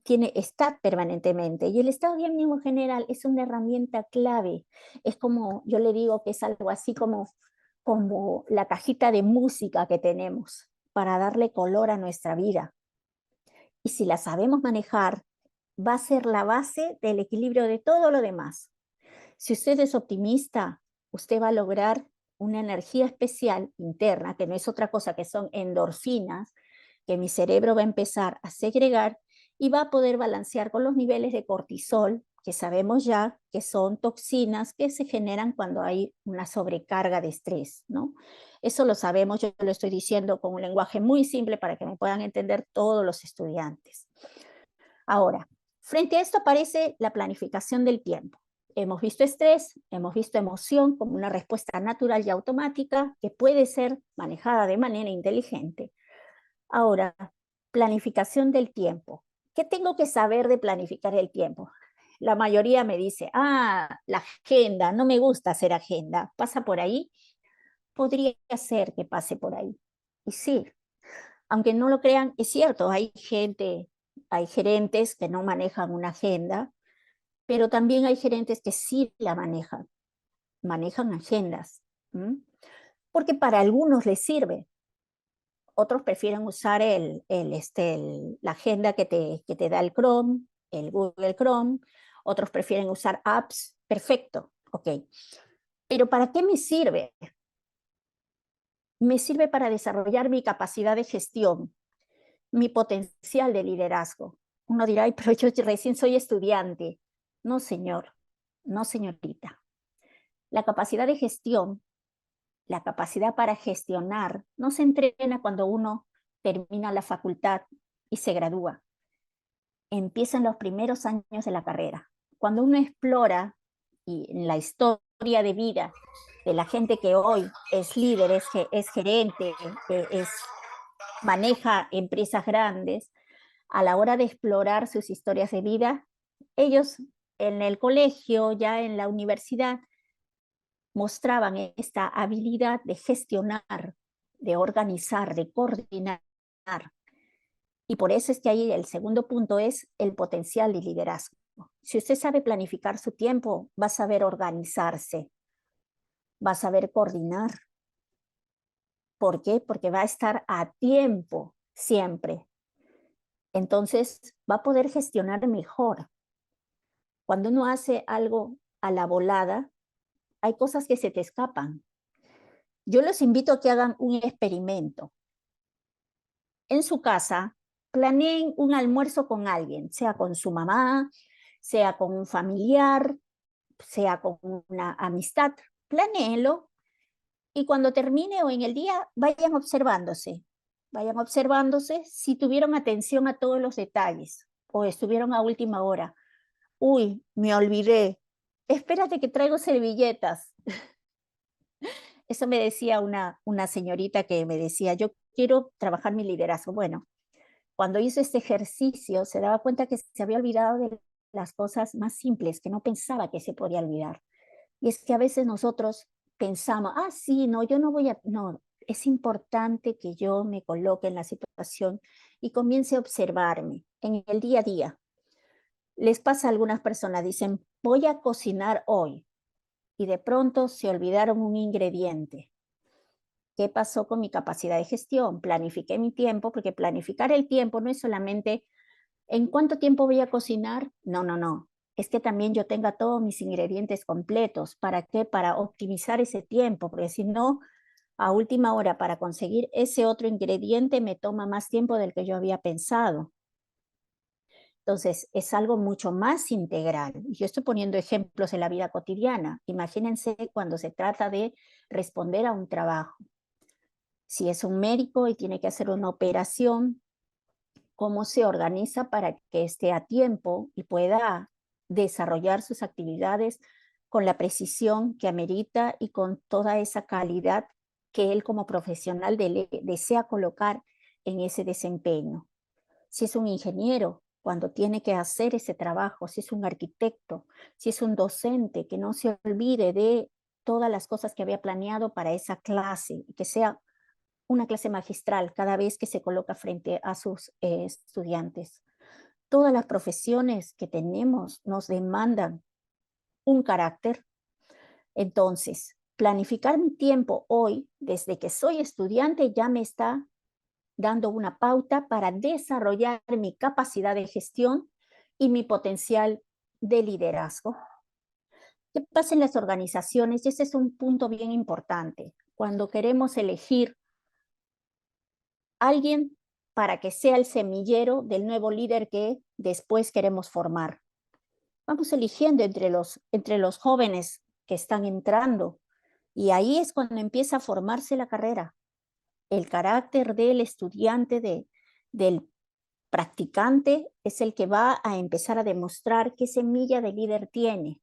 está permanentemente, y el estado de ánimo general es una herramienta clave. Es como, yo le digo que es algo así como la cajita de música que tenemos para darle color a nuestra vida. Y si la sabemos manejar, va a ser la base del equilibrio de todo lo demás. Si usted es optimista, usted va a lograr una energía especial interna, que no es otra cosa que son endorfinas, que mi cerebro va a empezar a segregar y va a poder balancear con los niveles de cortisol, que sabemos ya que son toxinas que se generan cuando hay una sobrecarga de estrés, ¿no? Eso lo sabemos, yo lo estoy diciendo con un lenguaje muy simple para que me puedan entender todos los estudiantes. Ahora, frente a esto aparece la planificación del tiempo. Hemos visto estrés, hemos visto emoción como una respuesta natural y automática que puede ser manejada de manera inteligente. Ahora, planificación del tiempo. ¿Qué tengo que saber de planificar el tiempo? La mayoría me dice, la agenda, no me gusta hacer agenda, ¿pasa por ahí? Podría ser que pase por ahí. Y sí, aunque no lo crean, es cierto, hay gerentes que no manejan una agenda, pero también hay gerentes que sí la manejan agendas, porque para algunos les sirve. Otros prefieren usar la agenda que te da el Chrome, el Google Chrome. Otros prefieren usar apps. Perfecto, ok. Pero ¿para qué me sirve? Me sirve para desarrollar mi capacidad de gestión, mi potencial de liderazgo. Uno dirá, ay, pero yo recién soy estudiante. No, señor, no, señorita. La capacidad de gestión, la capacidad para gestionar, no se entrena cuando uno termina la facultad y se gradúa. Empieza en los primeros años de la carrera. Cuando uno explora y en la historia de vida de la gente que hoy es líder, es gerente, maneja empresas grandes, a la hora de explorar sus historias de vida, ellos en el colegio, ya en la universidad, mostraban esta habilidad de gestionar, de organizar, de coordinar. Y por eso es que ahí el segundo punto es el potencial de liderazgo. Si usted sabe planificar su tiempo, va a saber organizarse, va a saber coordinar. ¿Por qué? Porque va a estar a tiempo siempre. Entonces va a poder gestionar mejor. Cuando uno hace algo a la volada, hay cosas que se te escapan. Yo los invito a que hagan un experimento. En su casa, planeen un almuerzo con alguien, sea con su mamá, sea con un familiar, sea con una amistad. Planéenlo y cuando termine o en el día, vayan observándose. Vayan observándose si tuvieron atención a todos los detalles o estuvieron a última hora. Uy, me olvidé. Espérate que traigo servilletas. Eso me decía una señorita que me decía, yo quiero trabajar mi liderazgo. Bueno, cuando hizo este ejercicio se daba cuenta que se había olvidado de las cosas más simples, que no pensaba que se podía olvidar. Y es que a veces nosotros pensamos, sí, no, yo no voy a, no, es importante que yo me coloque en la situación y comience a observarme en el día a día. Les pasa a algunas personas, dicen, voy a cocinar hoy, y de pronto se olvidaron un ingrediente. ¿Qué pasó con mi capacidad de gestión? Planifiqué mi tiempo, porque planificar el tiempo no es solamente ¿en cuánto tiempo voy a cocinar? No, no, no. Es que también yo tenga todos mis ingredientes completos. ¿Para qué? Para optimizar ese tiempo, porque si no, a última hora para conseguir ese otro ingrediente me toma más tiempo del que yo había pensado. Entonces, es algo mucho más integral. Yo estoy poniendo ejemplos en la vida cotidiana. Imagínense cuando se trata de responder a un trabajo. Si es un médico y tiene que hacer una operación, ¿cómo se organiza para que esté a tiempo y pueda desarrollar sus actividades con la precisión que amerita y con toda esa calidad que él como profesional desea colocar en ese desempeño? Si es un ingeniero, cuando tiene que hacer ese trabajo, si es un arquitecto, si es un docente, que no se olvide de todas las cosas que había planeado para esa clase y que sea una clase magistral cada vez que se coloca frente a sus estudiantes. Todas las profesiones que tenemos nos demandan un carácter. Entonces, planificar mi tiempo hoy, desde que soy estudiante, ya me está dando una pauta para desarrollar mi capacidad de gestión y mi potencial de liderazgo. ¿Qué pasa en las organizaciones? Y ese es un punto bien importante. Cuando queremos elegir alguien para que sea el semillero del nuevo líder que después queremos formar. Vamos eligiendo entre los jóvenes que están entrando y ahí es cuando empieza a formarse la carrera. El carácter del estudiante, del practicante, es el que va a empezar a demostrar qué semilla de líder tiene.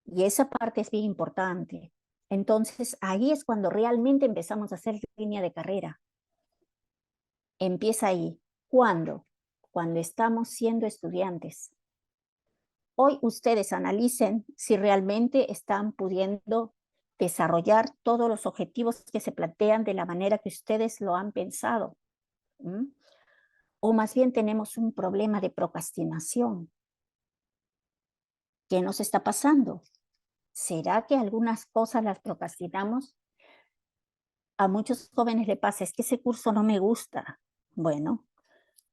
Y esa parte es bien importante. Entonces, ahí es cuando realmente empezamos a hacer línea de carrera. Empieza ahí. ¿Cuándo? Cuando estamos siendo estudiantes. Hoy ustedes analicen si realmente están pudiendo desarrollar todos los objetivos que se plantean de la manera que ustedes lo han pensado. O más bien tenemos un problema de procrastinación. ¿Qué nos está pasando? ¿Será que algunas cosas las procrastinamos? A muchos jóvenes le pasa, es que ese curso no me gusta. Bueno,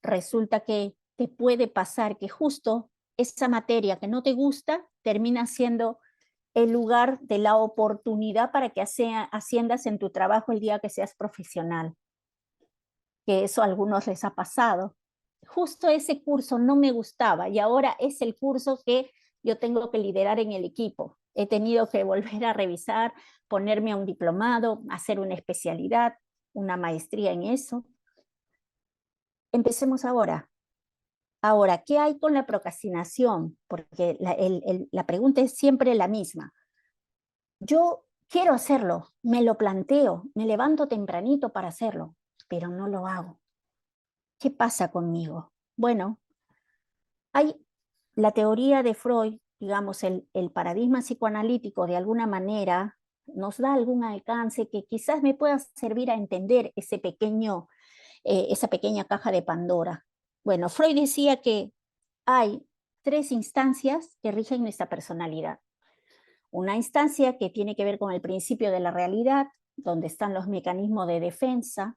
resulta que te puede pasar que justo esa materia que no te gusta termina siendo el lugar de la oportunidad para que asciendas en tu trabajo el día que seas profesional. Que eso a algunos les ha pasado. Justo ese curso no me gustaba y ahora es el curso que yo tengo que liderar en el equipo. He tenido que volver a revisar, ponerme a un diplomado, hacer una especialidad, una maestría en eso. Empecemos ahora. Ahora, ¿qué hay con la procrastinación? Porque la pregunta es siempre la misma. Yo quiero hacerlo, me lo planteo, me levanto tempranito para hacerlo, pero no lo hago. ¿Qué pasa conmigo? Bueno, hay la teoría de Freud, digamos, el paradigma psicoanalítico de alguna manera nos da algún alcance que quizás me pueda servir a entender esa pequeña caja de Pandora. Bueno, Freud decía que hay 3 instancias que rigen nuestra personalidad. Una instancia que tiene que ver con el principio de la realidad, donde están los mecanismos de defensa.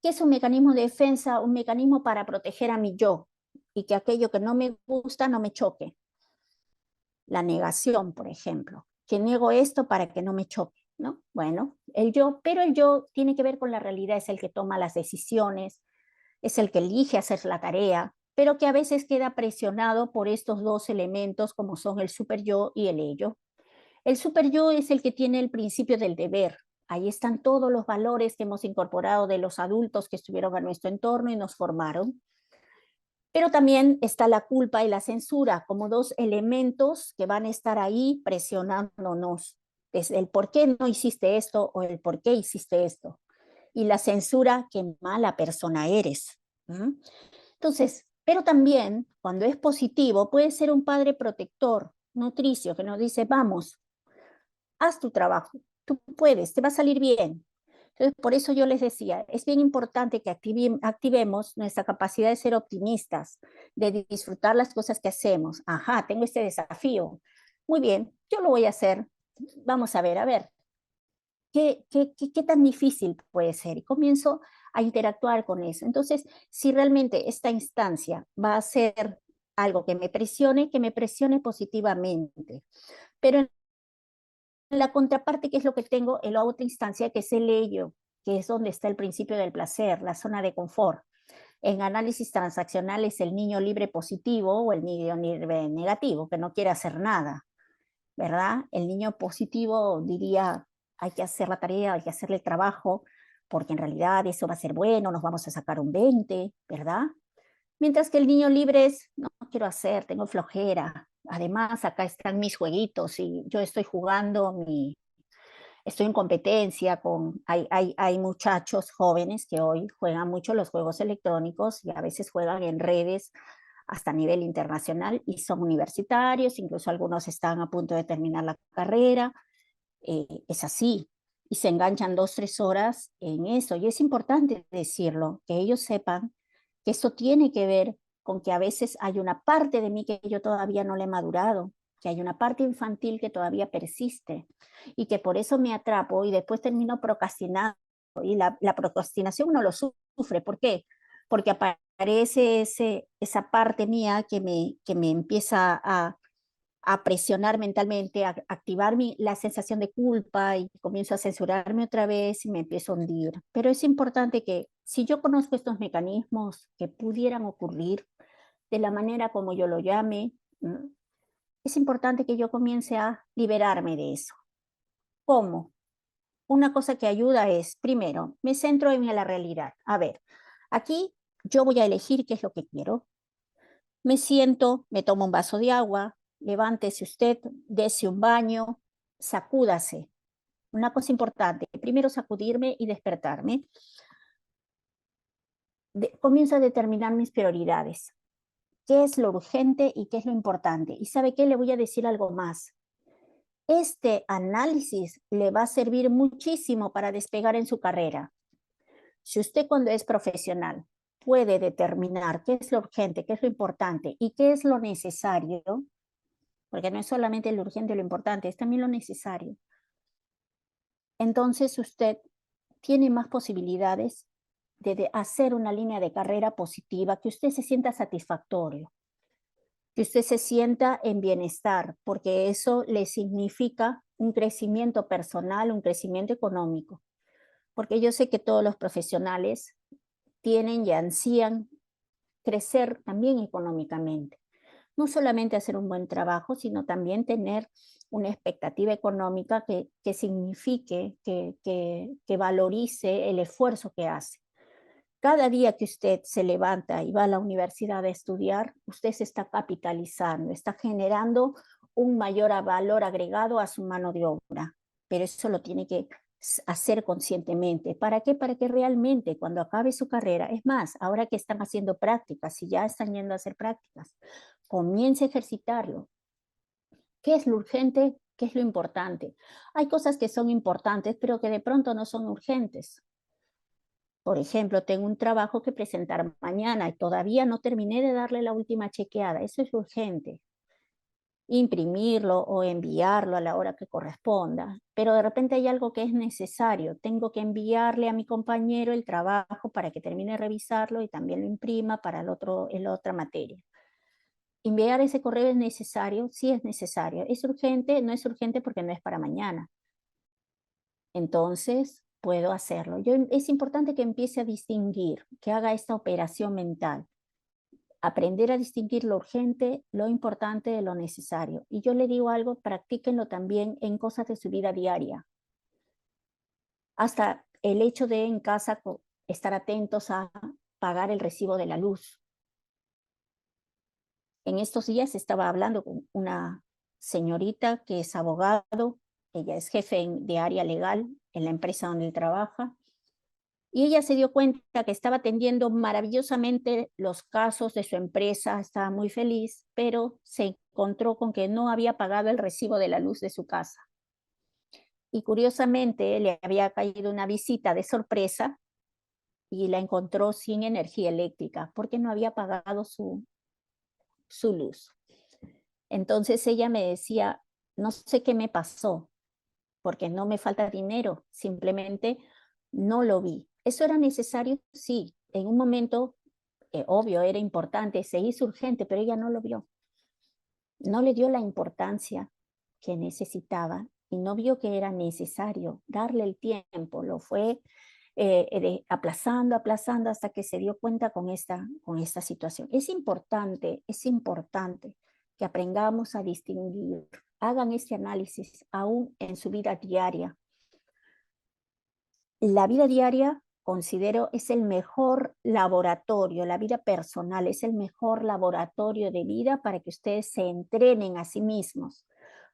¿Qué es un mecanismo de defensa? Un mecanismo para proteger a mi yo y que aquello que no me gusta no me choque. La negación, por ejemplo, que niego esto para que no me choque, ¿no? Bueno, pero el yo tiene que ver con la realidad, es el que toma las decisiones, es el que elige hacer la tarea, pero que a veces queda presionado por estos 2 elementos como son el superyo y el ello. El superyo es el que tiene el principio del deber. Ahí están todos los valores que hemos incorporado de los adultos que estuvieron a nuestro entorno y nos formaron. Pero también está la culpa y la censura como 2 elementos que van a estar ahí presionándonos. Es el por qué no hiciste esto o el por qué hiciste esto. Y la censura, qué mala persona eres. Entonces, pero también cuando es positivo puede ser un padre protector, nutricio, que nos dice, vamos, haz tu trabajo, tú puedes, te va a salir bien. Entonces, por eso yo les decía, es bien importante que activemos nuestra capacidad de ser optimistas, de disfrutar las cosas que hacemos. Ajá, tengo este desafío. Muy bien, yo lo voy a hacer. Vamos a ver, ¿qué tan difícil puede ser? Y comienzo a interactuar con eso. Entonces, si realmente esta instancia va a ser algo que me presione positivamente. Pero en la contraparte, ¿qué es lo que tengo? En la otra instancia, que es el ello, que es donde está el principio del placer, la zona de confort. En análisis transaccional es el niño libre positivo o el niño libre negativo, que no quiere hacer nada, ¿verdad? El niño positivo diría, hay que hacer la tarea, hay que hacerle el trabajo, porque en realidad eso va a ser bueno, nos vamos a sacar un 20, ¿verdad? Mientras que el niño libre es, no quiero hacer, tengo flojera. Además, acá están mis jueguitos y yo estoy jugando, estoy en competencia hay muchachos jóvenes que hoy juegan mucho los juegos electrónicos y a veces juegan en redes hasta a nivel internacional y son universitarios, incluso algunos están a punto de terminar la carrera. Es así, y se enganchan 2, 3 horas en eso. Y es importante decirlo, que ellos sepan que esto tiene que ver con que a veces hay una parte de mí que yo todavía no le he madurado, que hay una parte infantil que todavía persiste y que por eso me atrapo y después termino procrastinando. Y la procrastinación uno lo sufre. ¿Por qué? Porque aparece esa parte mía que me empieza a presionar mentalmente, a activar la sensación de culpa y comienzo a censurarme otra vez y me empiezo a hundir. Pero es importante que si yo conozco estos mecanismos que pudieran ocurrir de la manera como yo lo llame, es importante que yo comience a liberarme de eso. ¿Cómo? Una cosa que ayuda es, primero, me centro en la realidad. A ver, aquí yo voy a elegir qué es lo que quiero. Me siento, me tomo un vaso de agua, levántese usted, dése un baño, sacúdase. Una cosa importante, primero sacudirme y despertarme. Comienzo a determinar mis prioridades. ¿Qué es lo urgente y qué es lo importante? Y ¿sabe qué? Le voy a decir algo más. Este análisis le va a servir muchísimo para despegar en su carrera. Si usted cuando es profesional puede determinar qué es lo urgente, qué es lo importante y qué es lo necesario, porque no es solamente lo urgente y lo importante, es también lo necesario. Entonces usted tiene más posibilidades de hacer una línea de carrera positiva, que usted se sienta satisfactorio, que usted se sienta en bienestar, porque eso le significa un crecimiento personal, un crecimiento económico. Porque yo sé que todos los profesionales tienen y ansían crecer también económicamente. No solamente hacer un buen trabajo, sino también tener una expectativa económica que signifique, que valorice el esfuerzo que hace. Cada día que usted se levanta y va a la universidad a estudiar, usted se está capitalizando, está generando un mayor valor agregado a su mano de obra, pero eso lo tiene que hacer conscientemente. ¿Para qué? Para que realmente cuando acabe su carrera, es más, ahora que están haciendo prácticas, si ya están yendo a hacer prácticas, comience a ejercitarlo. ¿Qué es lo urgente? ¿Qué es lo importante? Hay cosas que son importantes, pero que de pronto no son urgentes. Por ejemplo, tengo un trabajo que presentar mañana y todavía no terminé de darle la última chequeada. Eso es urgente. Imprimirlo o enviarlo a la hora que corresponda. Pero de repente hay algo que es necesario. Tengo que enviarle a mi compañero el trabajo para que termine de revisarlo y también lo imprima para la otra materia. ¿Enviar ese correo es necesario? Sí es necesario. ¿Es urgente? No es urgente porque no es para mañana. Entonces, puedo hacerlo. Es importante que empiece a distinguir, que haga esta operación mental. Aprender a distinguir lo urgente, lo importante de lo necesario. Y yo le digo algo, practíquenlo también en cosas de su vida diaria. Hasta el hecho de en casa estar atentos a pagar el recibo de la luz. En estos días estaba hablando con una señorita que es abogado, ella es jefe de área legal en la empresa donde él trabaja, y ella se dio cuenta que estaba atendiendo maravillosamente los casos de su empresa, estaba muy feliz, pero se encontró con que no había pagado el recibo de la luz de su casa. Y curiosamente le había caído una visita de sorpresa y la encontró sin energía eléctrica porque no había pagado su luz. Entonces ella me decía, no sé qué me pasó, porque no me falta dinero, simplemente no lo vi. ¿Eso era necesario? Sí, en un momento, obvio, era importante, se hizo urgente, pero ella no lo vio. No le dio la importancia que necesitaba y no vio que era necesario darle el tiempo, lo fue aplazando hasta que se dio cuenta con esta situación. Es importante que aprendamos a distinguir, hagan este análisis aún en su vida diaria. La vida diaria, considero, es el mejor laboratorio, la vida personal es el mejor laboratorio de vida para que ustedes se entrenen a sí mismos,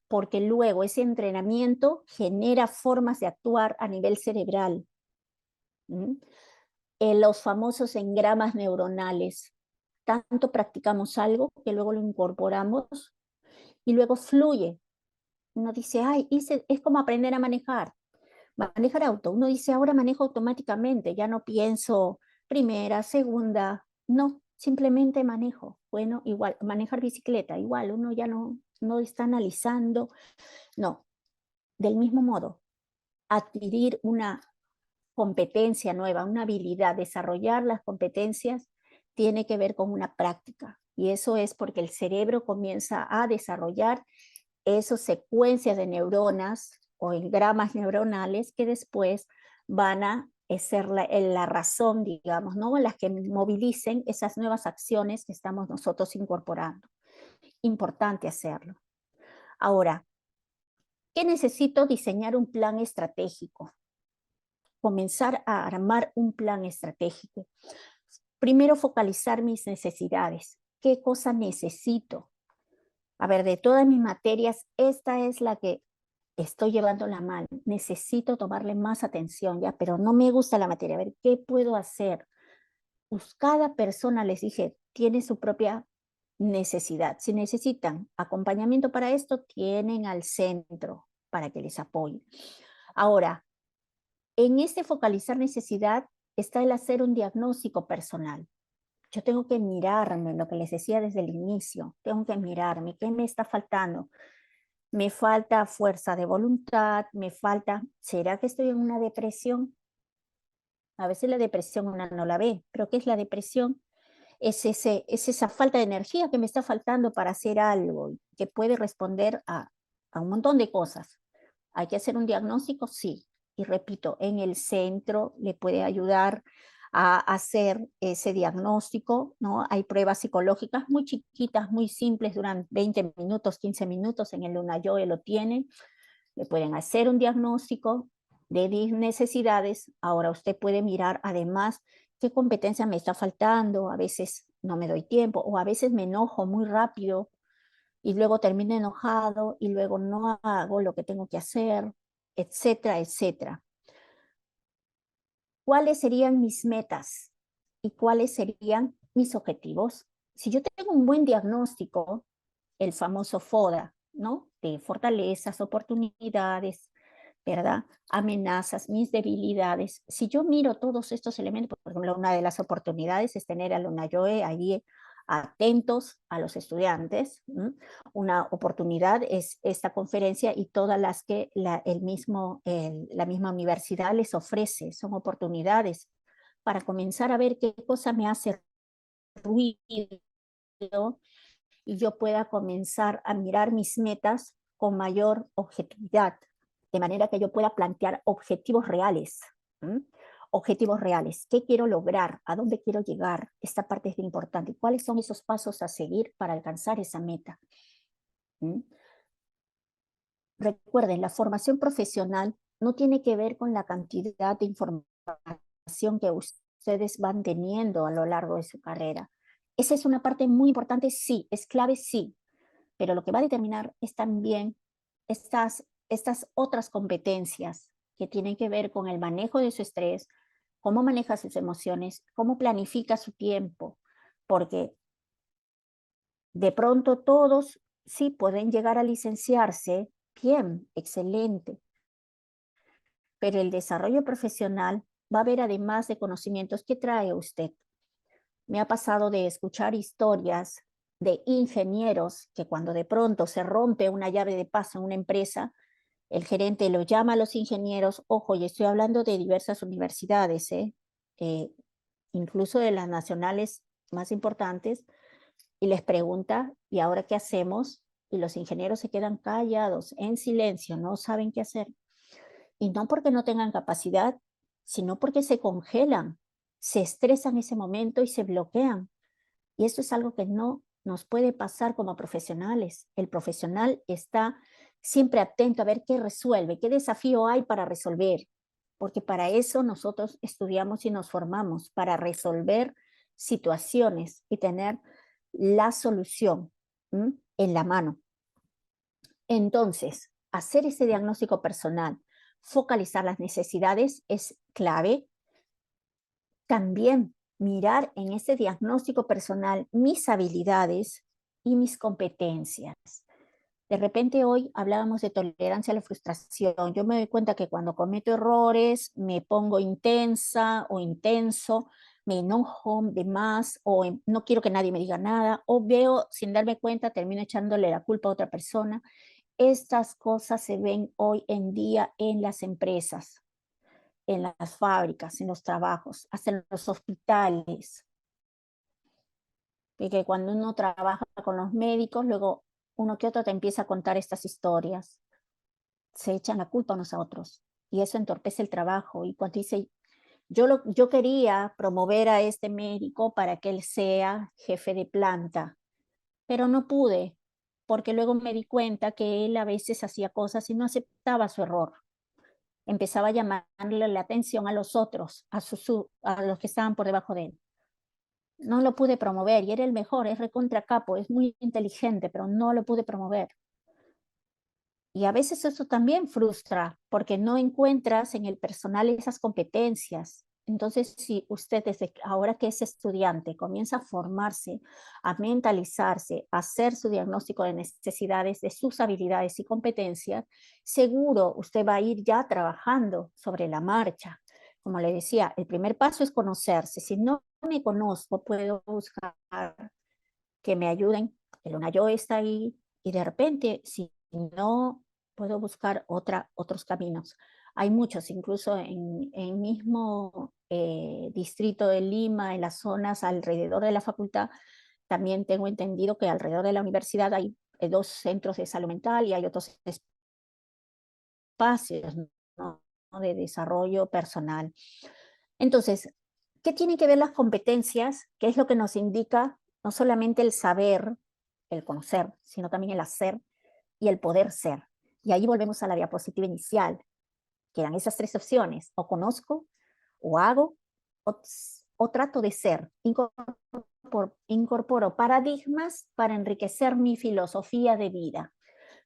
porque luego ese entrenamiento genera formas de actuar a nivel cerebral. Los famosos engramas neuronales. Tanto practicamos algo que luego lo incorporamos y luego fluye. Uno dice, ay, es como aprender a manejar auto. Uno dice, ahora manejo automáticamente, ya no pienso primera, segunda, no, simplemente manejo. Bueno, igual, manejar bicicleta, igual, uno ya no está analizando, no. Del mismo modo, adquirir una competencia nueva, una habilidad, desarrollar las competencias tiene que ver con una práctica. Y eso es porque el cerebro comienza a desarrollar esas secuencias de neuronas o engramas neuronales que después van a ser la razón, digamos, ¿no? Las que movilicen esas nuevas acciones que estamos nosotros incorporando. Importante hacerlo. Ahora, ¿qué necesito? Diseñar un plan estratégico. Comenzar a armar un plan estratégico. Primero, focalizar mis necesidades. ¿Qué cosa necesito? A ver, de todas mis materias, esta es la que estoy llevándola mal. Necesito tomarle más atención, ya, pero no me gusta la materia. A ver, ¿qué puedo hacer? Pues cada persona, les dije, tiene su propia necesidad. Si necesitan acompañamiento para esto, tienen al centro para que les apoye. Ahora, en este focalizar necesidad está el hacer un diagnóstico personal. Yo tengo que mirarme, lo que les decía desde el inicio, tengo que mirarme, ¿qué me está faltando? Me falta fuerza de voluntad, ¿será que estoy en una depresión? A veces la depresión una no la ve, pero ¿qué es la depresión? Es esa falta de energía que me está faltando para hacer algo, que puede responder a un montón de cosas. ¿Hay que hacer un diagnóstico? Sí. Y repito, en el centro le puede ayudar a hacer ese diagnóstico, ¿no? Hay pruebas psicológicas muy chiquitas, muy simples, duran 20 minutos, 15 minutos, en el Lunayoe lo tienen. Le pueden hacer un diagnóstico de necesidades. Ahora usted puede mirar además qué competencia me está faltando, a veces no me doy tiempo, o a veces me enojo muy rápido, y luego termino enojado y luego no hago lo que tengo que hacer, etcétera, etcétera. ¿cuáles serían mis metas y cuáles serían mis objetivos? Si yo tengo un buen diagnóstico, el famoso FODA, ¿no? De fortalezas, oportunidades, ¿verdad? Amenazas, mis debilidades. Si yo miro todos estos elementos, por ejemplo, una de las oportunidades es tener a Lunayoe ahí atentos a los estudiantes. Una oportunidad es esta conferencia y todas las que la misma universidad les ofrece. Son oportunidades para comenzar a ver qué cosa me hace ruido y yo pueda comenzar a mirar mis metas con mayor objetividad, de manera que yo pueda plantear objetivos reales. Objetivos reales, ¿qué quiero lograr? ¿A dónde quiero llegar? Esta parte es importante. ¿Cuáles son esos pasos a seguir para alcanzar esa meta? Recuerden, la formación profesional no tiene que ver con la cantidad de información que ustedes van teniendo a lo largo de su carrera. Esa es una parte muy importante, sí, es clave, sí, pero lo que va a determinar es también estas otras competencias que tienen que ver con el manejo de su estrés, cómo maneja sus emociones, cómo planifica su tiempo, porque de pronto todos sí pueden llegar a licenciarse, bien, excelente, pero el desarrollo profesional va a haber además de conocimientos que trae usted. Me ha pasado de escuchar historias de ingenieros que cuando de pronto se rompe una llave de paso en una empresa, el gerente lo llama a los ingenieros, ojo, y estoy hablando de diversas universidades, incluso de las nacionales más importantes, y les pregunta, ¿y ahora qué hacemos? Y los ingenieros se quedan callados, en silencio, no saben qué hacer. Y no porque no tengan capacidad, sino porque se congelan, se estresan en ese momento y se bloquean. Y esto es algo que no nos puede pasar como profesionales. El profesional está siempre atento a ver qué resuelve, qué desafío hay para resolver, porque para eso nosotros estudiamos y nos formamos, para resolver situaciones y tener la solución en la mano. Entonces, hacer ese diagnóstico personal, focalizar las necesidades es clave. También mirar en ese diagnóstico personal mis habilidades y mis competencias. De repente hoy hablábamos de tolerancia a la frustración. Yo me doy cuenta que cuando cometo errores me pongo intensa o intenso, me enojo de más o no quiero que nadie me diga nada o veo sin darme cuenta, termino echándole la culpa a otra persona. Estas cosas se ven hoy en día en las empresas, en las fábricas, en los trabajos, hasta en los hospitales. Y que cuando uno trabaja con los médicos, luego uno que otro te empieza a contar estas historias. Se echan la culpa unos a otros y eso entorpece el trabajo. Y cuando dice, yo quería promover a este médico para que él sea jefe de planta, pero no pude, porque luego me di cuenta que él a veces hacía cosas y no aceptaba su error. Empezaba a llamarle la atención a los otros, a los que estaban por debajo de él. No lo pude promover y era el mejor, es recontra capo, es muy inteligente, pero no lo pude promover. Y a veces eso también frustra porque no encuentras en el personal esas competencias. Entonces, si usted desde ahora que es estudiante comienza a formarse, a mentalizarse, a hacer su diagnóstico de necesidades, de sus habilidades y competencias, seguro usted va a ir ya trabajando sobre la marcha. Como le decía, el primer paso es conocerse. Si no me conozco, puedo buscar que me ayuden. El Unayo está ahí y de repente, si no, puedo buscar otros caminos. Hay muchos, incluso en mismo distrito de Lima, en las zonas alrededor de la facultad, también tengo entendido que alrededor de la universidad hay 2 centros de salud mental y hay otros espacios, ¿no?, de desarrollo personal. Entonces, ¿qué tienen que ver las competencias? ¿Qué es lo que nos indica no solamente el saber, el conocer, sino también el hacer y el poder ser? Y ahí volvemos a la diapositiva inicial, que eran esas 3 opciones: o conozco, o hago, o trato de ser. Incorporo paradigmas para enriquecer mi filosofía de vida.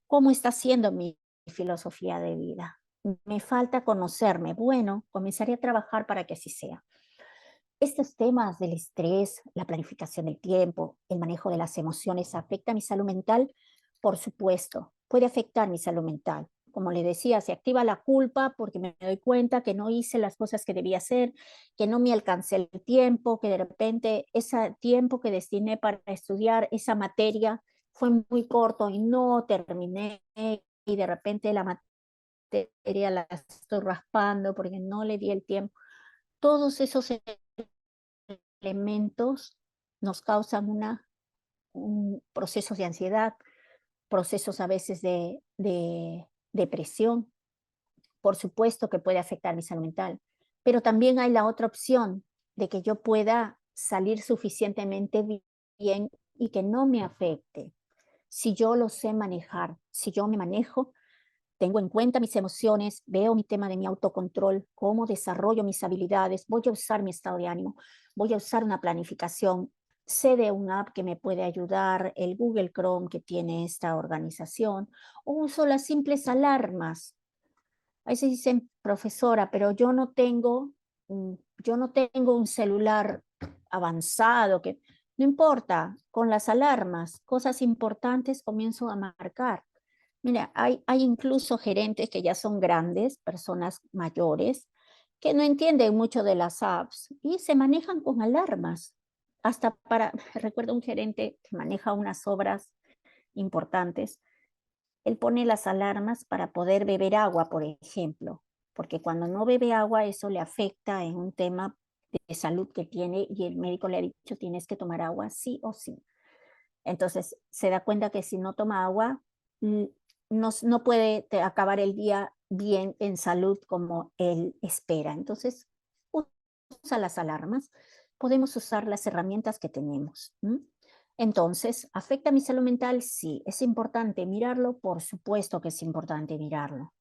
¿Cómo está siendo mi filosofía de vida? me falta conocerme. Bueno, comenzaré a trabajar para que así sea. Estos temas del estrés, la planificación del tiempo, el manejo de las emociones, ¿afecta mi salud mental? Por supuesto, puede afectar mi salud mental. Como le decía, se activa la culpa porque me doy cuenta que no hice las cosas que debía hacer, que no me alcancé el tiempo, que de repente ese tiempo que destiné para estudiar esa materia fue muy corto y no terminé, y de repente la materia la estoy raspando porque no le di el tiempo. Todos esos elementos nos causan procesos de ansiedad, procesos a veces de depresión. Por supuesto que puede afectar mi salud mental, pero también hay la otra opción de que yo pueda salir suficientemente bien y que no me afecte. Si yo lo sé manejar, si yo me manejo, tengo en cuenta mis emociones, veo mi tema de mi autocontrol, cómo desarrollo mis habilidades, voy a usar mi estado de ánimo, voy a usar una planificación. Sé de una app que me puede ayudar, el Google Chrome que tiene esta organización, o uso las simples alarmas. A veces dicen, profesora, pero yo no tengo un celular avanzado, que no importa, con las alarmas, cosas importantes comienzo a marcar. Mira, hay incluso gerentes que ya son grandes, personas mayores, que no entienden mucho de las apps y se manejan con alarmas. Hasta para, recuerdo un gerente que maneja unas obras importantes, él pone las alarmas para poder beber agua, por ejemplo, porque cuando no bebe agua eso le afecta en un tema de salud que tiene y el médico le ha dicho tienes que tomar agua sí o sí. Entonces se da cuenta que si no toma agua, no puede acabar el día bien en salud como él espera. Entonces usa las alarmas, podemos usar las herramientas que tenemos. Entonces, ¿afecta mi salud mental? Sí. ¿Es importante mirarlo? Por supuesto que es importante mirarlo.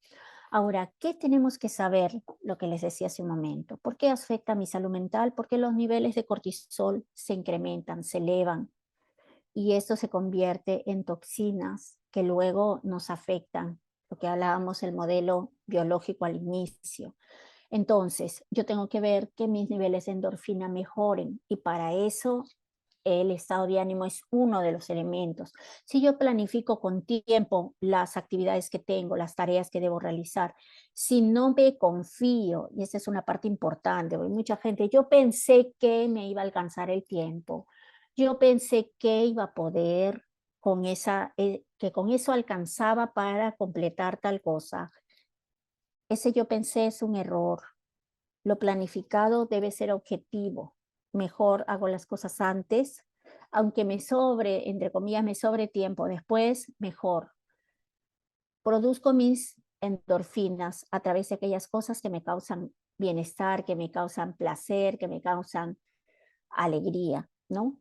Ahora, ¿qué tenemos que saber? Lo que les decía hace un momento. ¿Por qué afecta mi salud mental? Porque los niveles de cortisol se incrementan, se elevan, y esto se convierte en toxinas que luego nos afectan, lo que hablábamos el modelo biológico al inicio. Entonces, yo tengo que ver que mis niveles de endorfina mejoren y para eso el estado de ánimo es uno de los elementos. Si yo planifico con tiempo las actividades que tengo, las tareas que debo realizar, si no me confío, y esa es una parte importante, porque mucha gente, yo pensé que me iba a alcanzar el tiempo, yo pensé que iba a poder con que con eso alcanzaba para completar tal cosa. Ese yo pensé es un error. Lo planificado debe ser objetivo. Mejor hago las cosas antes, aunque me sobre, entre comillas, me sobre tiempo después, mejor. Produzco mis endorfinas a través de aquellas cosas que me causan bienestar, que me causan placer, que me causan alegría, ¿no?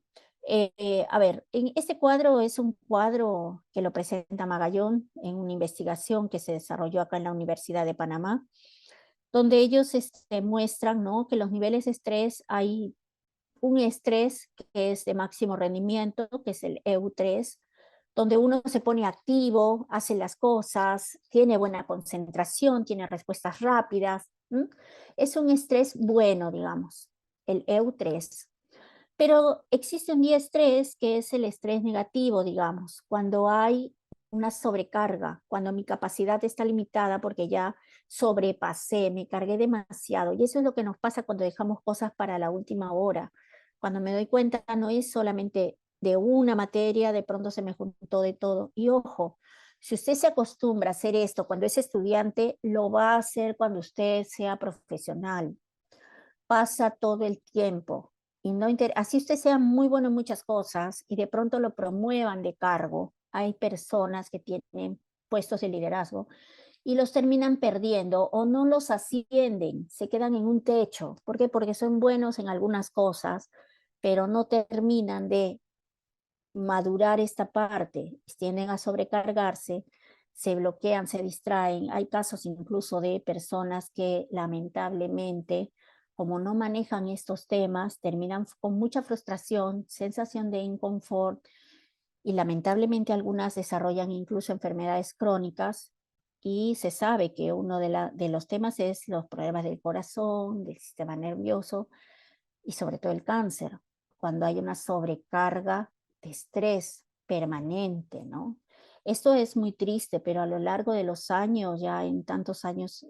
A ver, en este cuadro es un cuadro que lo presenta Magallón en una investigación que se desarrolló acá en la Universidad de Panamá, donde ellos muestran, ¿no?, que los niveles de estrés, hay un estrés que es de máximo rendimiento, que es el EU3, donde uno se pone activo, hace las cosas, tiene buena concentración, tiene respuestas rápidas. Es un estrés bueno, digamos, el EU3. Pero existe un día estrés que es el estrés negativo, digamos, cuando hay una sobrecarga, cuando mi capacidad está limitada porque ya sobrepasé, me cargué demasiado. Y eso es lo que nos pasa cuando dejamos cosas para la última hora. Cuando me doy cuenta, no es solamente de una materia, de pronto se me juntó de todo. Y ojo, si usted se acostumbra a hacer esto cuando es estudiante, lo va a hacer cuando usted sea profesional. Pasa todo el tiempo. Y no así usted sea muy bueno en muchas cosas y de pronto lo promuevan de cargo. Hay personas que tienen puestos de liderazgo y los terminan perdiendo o no los ascienden, se quedan en un techo. ¿Por qué? Porque son buenos en algunas cosas, pero no terminan de madurar esta parte, tienden a sobrecargarse, se bloquean, se distraen. Hay casos incluso de personas que lamentablemente, como no manejan estos temas, terminan con mucha frustración, sensación de inconfort y lamentablemente algunas desarrollan incluso enfermedades crónicas y se sabe que uno de los temas es los problemas del corazón, del sistema nervioso y sobre todo el cáncer, cuando hay una sobrecarga de estrés permanente, ¿no? Esto es muy triste, pero a lo largo de los años, ya en tantos años,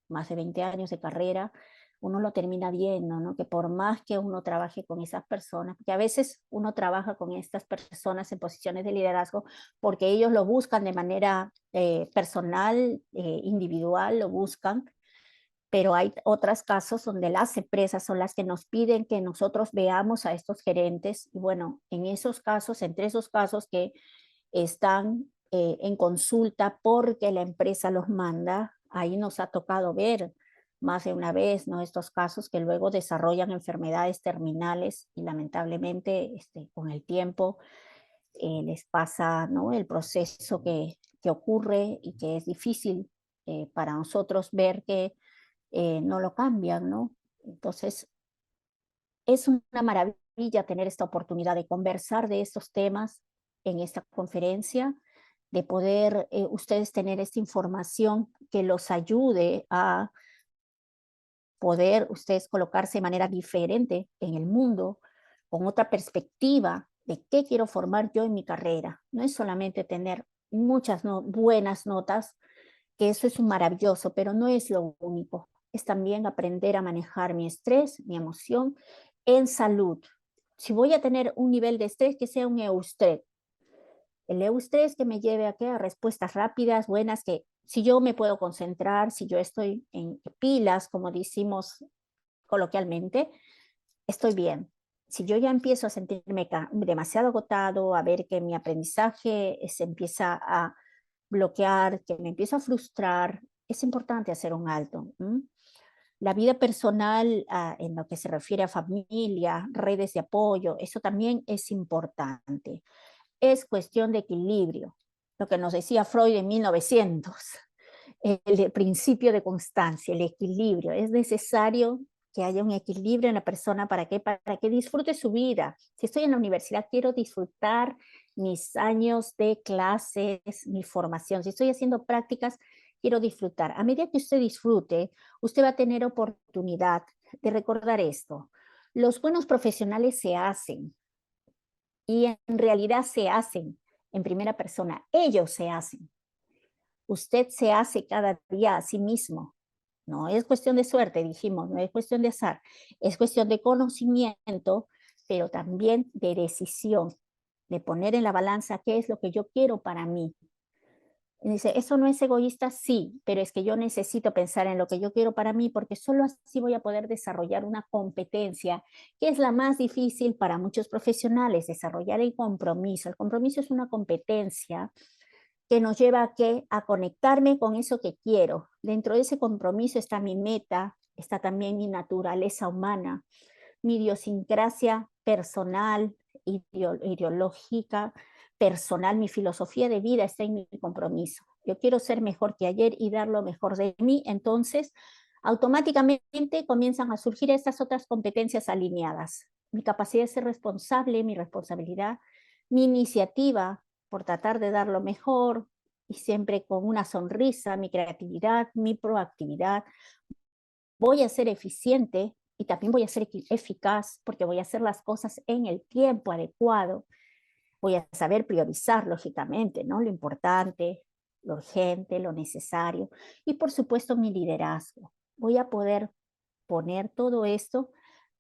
más de 20 años de carrera, uno lo termina viendo, ¿no? Que por más que uno trabaje con esas personas, porque a veces uno trabaja con estas personas en posiciones de liderazgo porque ellos lo buscan de manera personal, individual, lo buscan, pero hay otros casos donde las empresas son las que nos piden que nosotros veamos a estos gerentes, y bueno, en esos casos, entre esos casos que están en consulta porque la empresa los manda, ahí nos ha tocado ver más de una vez, ¿no? Estos casos que luego desarrollan enfermedades terminales y lamentablemente con el tiempo les pasa, ¿no? El proceso que ocurre y que es difícil para nosotros ver que no lo cambian, ¿no? Entonces, es una maravilla tener esta oportunidad de conversar de estos temas en esta conferencia, de poder ustedes tener esta información que los ayude a poder ustedes colocarse de manera diferente en el mundo, con otra perspectiva de qué quiero formar yo en mi carrera. No es solamente tener muchas buenas notas, que eso es un maravilloso, pero no es lo único. Es también aprender a manejar mi estrés, mi emoción en salud. Si voy a tener un nivel de estrés, que sea un eustrés. El eustrés que me lleve a qué? A respuestas rápidas, buenas, que si yo me puedo concentrar, si yo estoy en pilas, como decimos coloquialmente, estoy bien. Si yo ya empiezo a sentirme demasiado agotado, a ver que mi aprendizaje se empieza a bloquear, que me empiezo a frustrar, es importante hacer un alto. La vida personal, en lo que se refiere a familia, redes de apoyo, eso también es importante. Es cuestión de equilibrio, lo que nos decía Freud en 1900, el principio de constancia, el equilibrio. Es necesario que haya un equilibrio en la persona para que disfrute su vida. Si estoy en la universidad, quiero disfrutar mis años de clases, mi formación. Si estoy haciendo prácticas, quiero disfrutar. A medida que usted disfrute, usted va a tener oportunidad de recordar esto. Los buenos profesionales se hacen, y en realidad se hacen en primera persona. Ellos se hacen. Usted se hace cada día a sí mismo. No es cuestión de suerte, dijimos, no es cuestión de azar, es cuestión de conocimiento, pero también de decisión, de poner en la balanza qué es lo que yo quiero para mí. Y dice, ¿eso no es egoísta? Sí, pero es que yo necesito pensar en lo que yo quiero para mí, porque solo así voy a poder desarrollar una competencia, que es la más difícil para muchos profesionales, desarrollar el compromiso. El compromiso es una competencia que nos lleva a ¿qué? A conectarme con eso que quiero. Dentro de ese compromiso está mi meta, está también mi naturaleza humana, mi idiosincrasia personal, ideológica, personal, mi filosofía de vida está en mi compromiso. Yo quiero ser mejor que ayer y dar lo mejor de mí, entonces automáticamente comienzan a surgir estas otras competencias alineadas. Mi capacidad de ser responsable, mi responsabilidad, mi iniciativa por tratar de dar lo mejor y siempre con una sonrisa, mi creatividad, mi proactividad. Voy a ser eficiente y también voy a ser eficaz porque voy a hacer las cosas en el tiempo adecuado. Voy a saber priorizar, lógicamente, ¿no? Lo importante, lo urgente, lo necesario. Y por supuesto, mi liderazgo. Voy a poder poner todo esto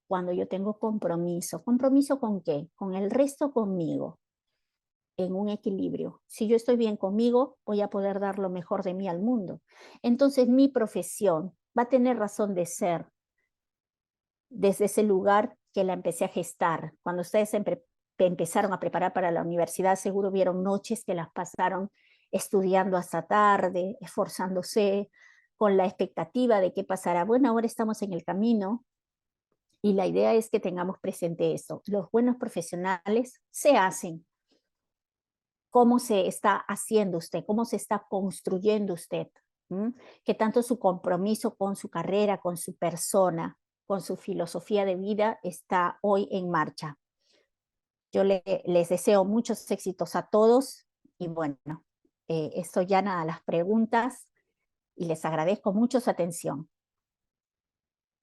cuando yo tengo compromiso. ¿Compromiso con qué? Con el resto, conmigo, en un equilibrio. Si yo estoy bien conmigo, voy a poder dar lo mejor de mí al mundo. Entonces, mi profesión va a tener razón de ser desde ese lugar que la empecé a gestar. Cuando ustedes empezaron a preparar para la universidad, seguro vieron noches que las pasaron estudiando hasta tarde, esforzándose, con la expectativa de qué pasará. Bueno, ahora estamos en el camino y la idea es que tengamos presente eso. Los buenos profesionales se hacen. ¿Cómo se está haciendo usted? ¿Cómo se está construyendo usted? ¿Qué tanto su compromiso con su carrera, con su persona, con su filosofía de vida está hoy en marcha? Yo les deseo muchos éxitos a todos y bueno, esto llana a las preguntas y les agradezco mucho su atención.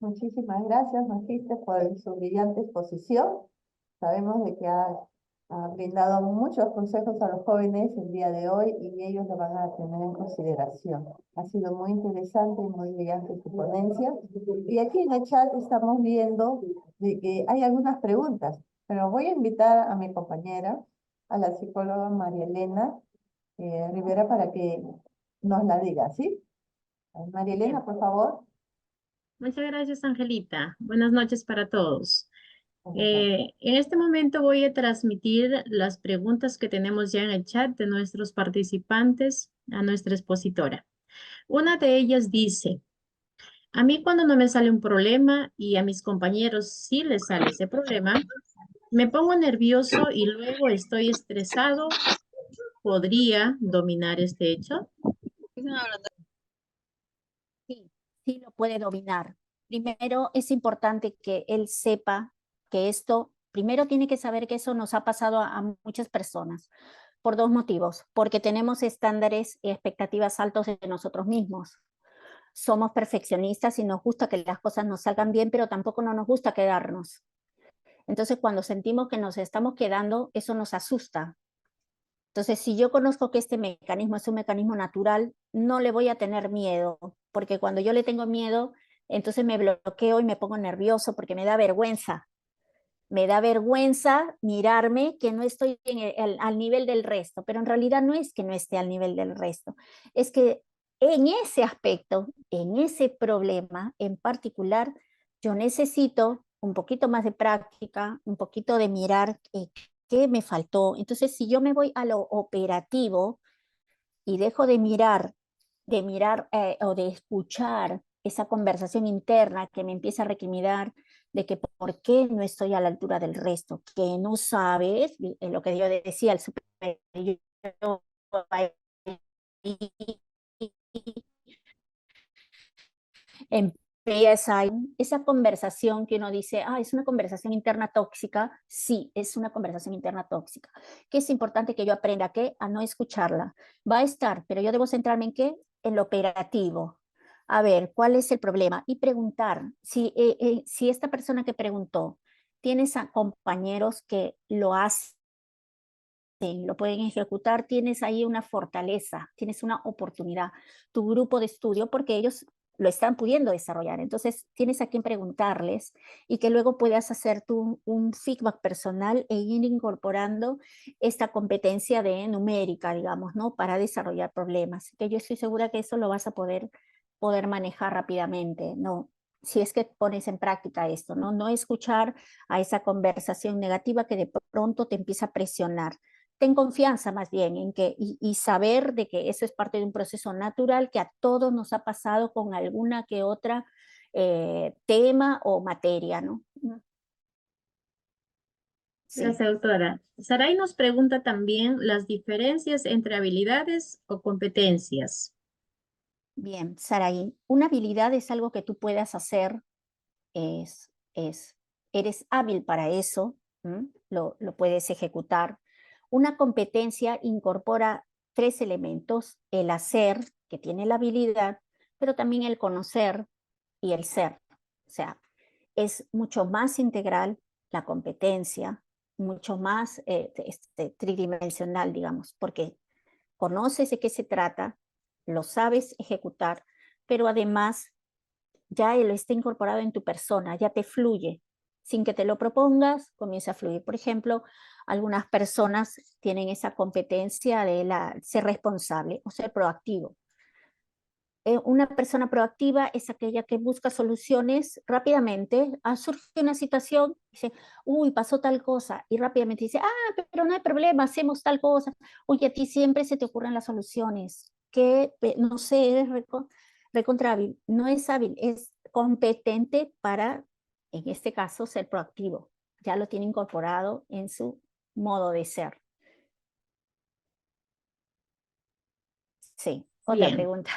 Muchísimas gracias, Magíster, por su brillante exposición. Sabemos de que ha brindado muchos consejos a los jóvenes el día de hoy y ellos lo van a tener en consideración. Ha sido muy interesante y muy brillante su ponencia. Y aquí en el chat estamos viendo de que hay algunas preguntas, pero voy a invitar a mi compañera, a la psicóloga María Elena Rivera, para que nos la diga, ¿sí? María Elena, Bien. por favor. Muchas gracias, Angelita. Buenas noches para todos. Buenas noches. En este momento voy a transmitir las preguntas que tenemos ya en el chat de nuestros participantes a nuestra expositora. Una de ellas dice, a mí cuando no me sale un problema y a mis compañeros sí les sale ese problema, me pongo nervioso y luego estoy estresado. ¿Podría dominar este hecho? Sí, sí lo puede dominar. Primero es importante que él sepa que esto, primero tiene que saber que eso nos ha pasado a muchas personas por dos motivos, porque tenemos estándares y expectativas altos de nosotros mismos. Somos perfeccionistas y nos gusta que las cosas nos salgan bien, pero tampoco no nos gusta quedarnos. Entonces, cuando sentimos que nos estamos quedando, eso nos asusta. Entonces, si yo conozco que este mecanismo es un mecanismo natural, no le voy a tener miedo, porque cuando yo le tengo miedo, entonces me bloqueo y me pongo nervioso porque me da vergüenza. Me da vergüenza mirarme que no estoy al nivel del resto, pero en realidad no es que no esté al nivel del resto, es que en ese aspecto, en ese problema en particular, yo necesito un poquito más de práctica, un poquito de mirar qué me faltó. Entonces, si yo me voy a lo operativo y dejo de mirar o de escuchar esa conversación interna que me empieza a recriminar de que por qué no estoy a la altura del resto, que no sabes, lo que yo decía, el superior empieza esa conversación que uno dice, es una conversación interna tóxica. Sí, es una conversación interna tóxica, que es importante que yo aprenda a no escucharla. Va a estar, pero yo debo centrarme en qué, en lo operativo. A ver, ¿cuál es el problema? Y preguntar, si esta persona que preguntó, tienes a compañeros que lo hacen, lo pueden ejecutar, tienes ahí una fortaleza, tienes una oportunidad, tu grupo de estudio, porque ellos lo están pudiendo desarrollar. Entonces, tienes a quien preguntarles y que luego puedas hacer tú un feedback personal e ir incorporando esta competencia de numérica, digamos, ¿no? Para desarrollar problemas. Que yo estoy segura que eso lo vas a poder manejar rápidamente, ¿no? Si es que pones en práctica esto, ¿no? No escuchar a esa conversación negativa que de pronto te empieza a presionar. Ten confianza más bien en que, y saber de que eso es parte de un proceso natural que a todos nos ha pasado con alguna que otra tema o materia, ¿no? Sí. Gracias, doctora. Saray nos pregunta también las diferencias entre habilidades o competencias. Bien, Saraí, una habilidad es algo que tú puedas hacer, eres hábil para eso, lo puedes ejecutar. Una competencia incorpora tres elementos: el hacer, que tiene la habilidad, pero también el conocer y el ser. O sea, es mucho más integral la competencia, mucho más tridimensional, digamos, porque conoces de qué se trata, lo sabes ejecutar, pero además ya lo está incorporado en tu persona, ya te fluye. Sin que te lo propongas, comienza a fluir. Por ejemplo, algunas personas tienen esa competencia de ser responsable o ser proactivo. Una persona proactiva es aquella que busca soluciones rápidamente. Surge una situación, dice, uy, pasó tal cosa, y rápidamente dice, pero no hay problema, hacemos tal cosa. Oye, a ti siempre se te ocurren las soluciones, que no sé, eres recontra hábil. No es hábil, es competente para, en este caso, ser proactivo. Ya lo tiene incorporado en su modo de ser. Sí, otra Bien. pregunta.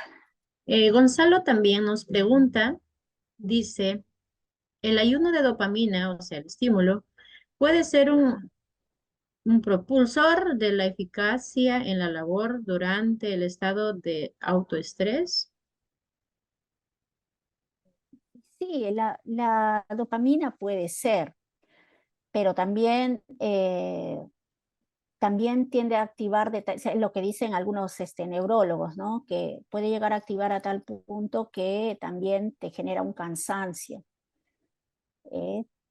Gonzalo también nos pregunta, dice, el ayuno de dopamina, o sea, el estímulo, puede ser un un propulsor de la eficacia en la labor durante el estado de autoestrés. Sí, la dopamina puede ser, pero también tiende a activar lo que dicen algunos neurólogos, ¿no? Que puede llegar a activar a tal punto que también te genera un cansancio.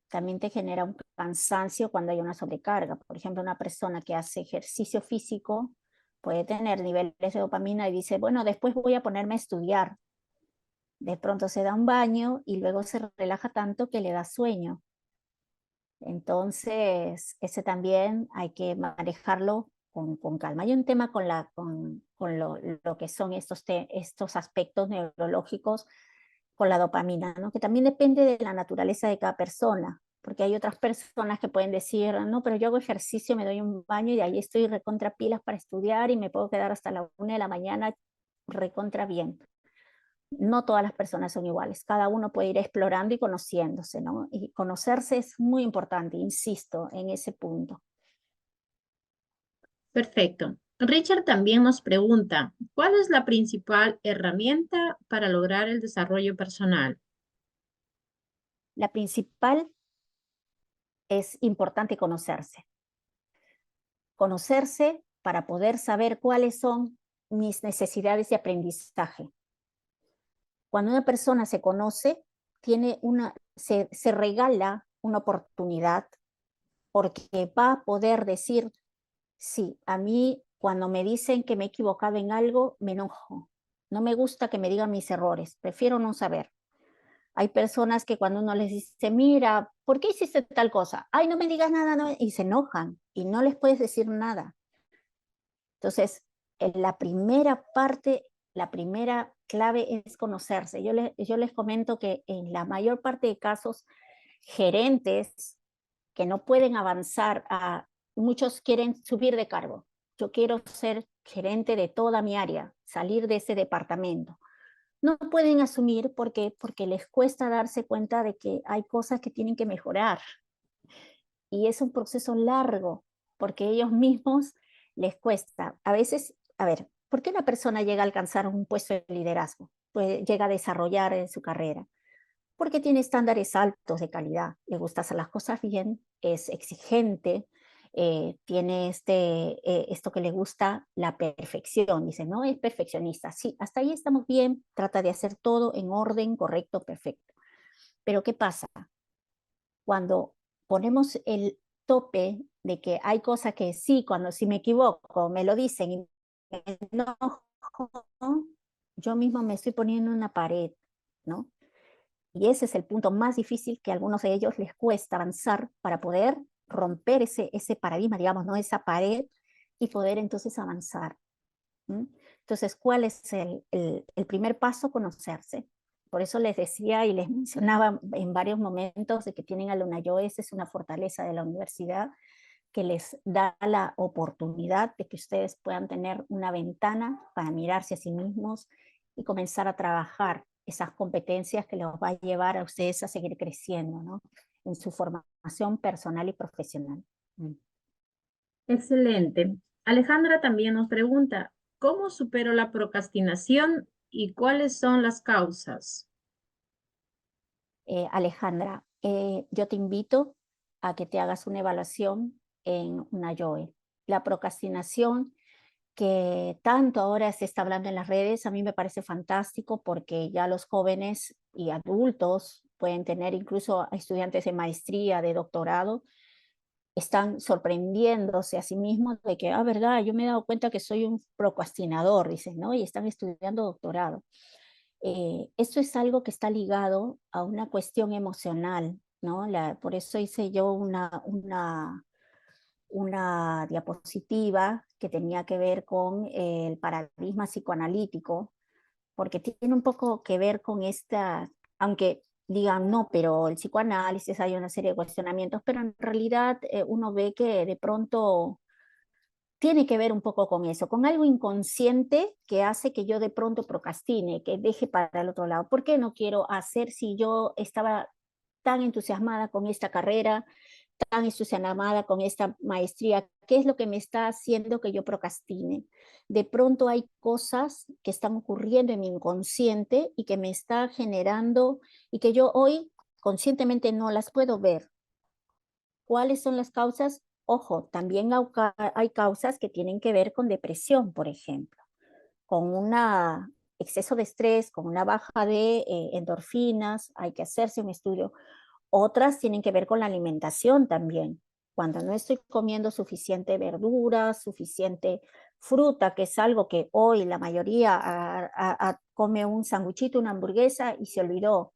También te genera un cansancio cuando hay una sobrecarga. Por ejemplo, una persona que hace ejercicio físico puede tener niveles de dopamina y dice, bueno, después voy a ponerme a estudiar. De pronto se da un baño y luego se relaja tanto que le da sueño. Entonces, ese también hay que manejarlo con calma. Hay un tema con lo que son estos aspectos neurológicos con la dopamina, ¿no? Que también depende de la naturaleza de cada persona, porque hay otras personas que pueden decir, no, pero yo hago ejercicio, me doy un baño y ahí estoy recontra pilas para estudiar y me puedo quedar hasta la 1 de la mañana recontra bien. No todas las personas son iguales, cada uno puede ir explorando y conociéndose, ¿no? Y conocerse es muy importante, insisto, en ese punto. Perfecto. Richard también nos pregunta, ¿cuál es la principal herramienta para lograr el desarrollo personal? La principal es importante conocerse. Conocerse para poder saber cuáles son mis necesidades de aprendizaje. Cuando una persona se conoce, se regala una oportunidad porque va a poder decir, sí, a mí cuando me dicen que me he equivocado en algo, me enojo. No me gusta que me digan mis errores, prefiero no saber. Hay personas que cuando uno les dice, mira, ¿por qué hiciste tal cosa? Ay, no me digas nada, no, y se enojan y no les puedes decir nada. Entonces, la primera parte, la primera clave es conocerse. Yo les comento que en la mayor parte de casos, gerentes que no pueden avanzar, muchos quieren subir de cargo. Yo quiero ser gerente de toda mi área, salir de ese departamento. No pueden asumir porque les cuesta darse cuenta de que hay cosas que tienen que mejorar. Y es un proceso largo, porque ellos mismos les cuesta. A veces, a ver, ¿por qué una persona llega a alcanzar un puesto de liderazgo? Pues llega a desarrollar en su carrera. Porque tiene estándares altos de calidad, le gusta hacer las cosas bien, es exigente, tiene esto que le gusta, la perfección. Dice, no, es perfeccionista. Sí, hasta ahí estamos bien, trata de hacer todo en orden, correcto, perfecto. Pero ¿qué pasa? Cuando ponemos el tope de que hay cosas que sí, cuando si me equivoco, me lo dicen y me enojo, yo mismo me estoy poniendo una pared, ¿no? Y ese es el punto más difícil que a algunos de ellos les cuesta avanzar para poder romper ese paradigma, digamos, ¿no? Esa pared y poder entonces avanzar. ¿Mm? Entonces, ¿cuál es el primer paso? Conocerse. Por eso les decía y les mencionaba en varios momentos de que tienen a Luna Yoes, es una fortaleza de la universidad que les da la oportunidad de que ustedes puedan tener una ventana para mirarse a sí mismos y comenzar a trabajar esas competencias que los va a llevar a ustedes a seguir creciendo, ¿no? En su formación personal y profesional. Excelente. Alejandra también nos pregunta, ¿cómo supero la procrastinación y cuáles son las causas? Alejandra, yo te invito a que te hagas una evaluación en una YOE. La procrastinación que tanto ahora se está hablando en las redes, a mí me parece fantástico porque ya los jóvenes y adultos pueden tener incluso estudiantes de maestría, de doctorado, están sorprendiéndose a sí mismos de que, verdad, yo me he dado cuenta que soy un procrastinador, dicen, ¿no? Y están estudiando doctorado. Esto es algo que está ligado a una cuestión emocional, ¿no? Por eso hice yo una diapositiva que tenía que ver con el paradigma psicoanalítico, porque tiene un poco que ver con aunque digan, no, pero el psicoanálisis hay una serie de cuestionamientos, pero en realidad uno ve que de pronto tiene que ver un poco con eso, con algo inconsciente que hace que yo de pronto procrastine, que deje para el otro lado. ¿Por qué no quiero hacer si yo estaba tan entusiasmada con esta carrera, tan entusiasmada con esta maestría, ¿qué es lo que me está haciendo que yo procrastine? De pronto hay cosas que están ocurriendo en mi inconsciente y que me está generando y que yo hoy conscientemente no las puedo ver. ¿Cuáles son las causas? Ojo, también hay causas que tienen que ver con depresión, por ejemplo, con un exceso de estrés, con una baja de endorfinas, hay que hacerse un estudio. Otras tienen que ver con la alimentación también. Cuando no estoy comiendo suficiente verdura, suficiente fruta, que es algo que hoy la mayoría come un sanguchito, una hamburguesa y se olvidó.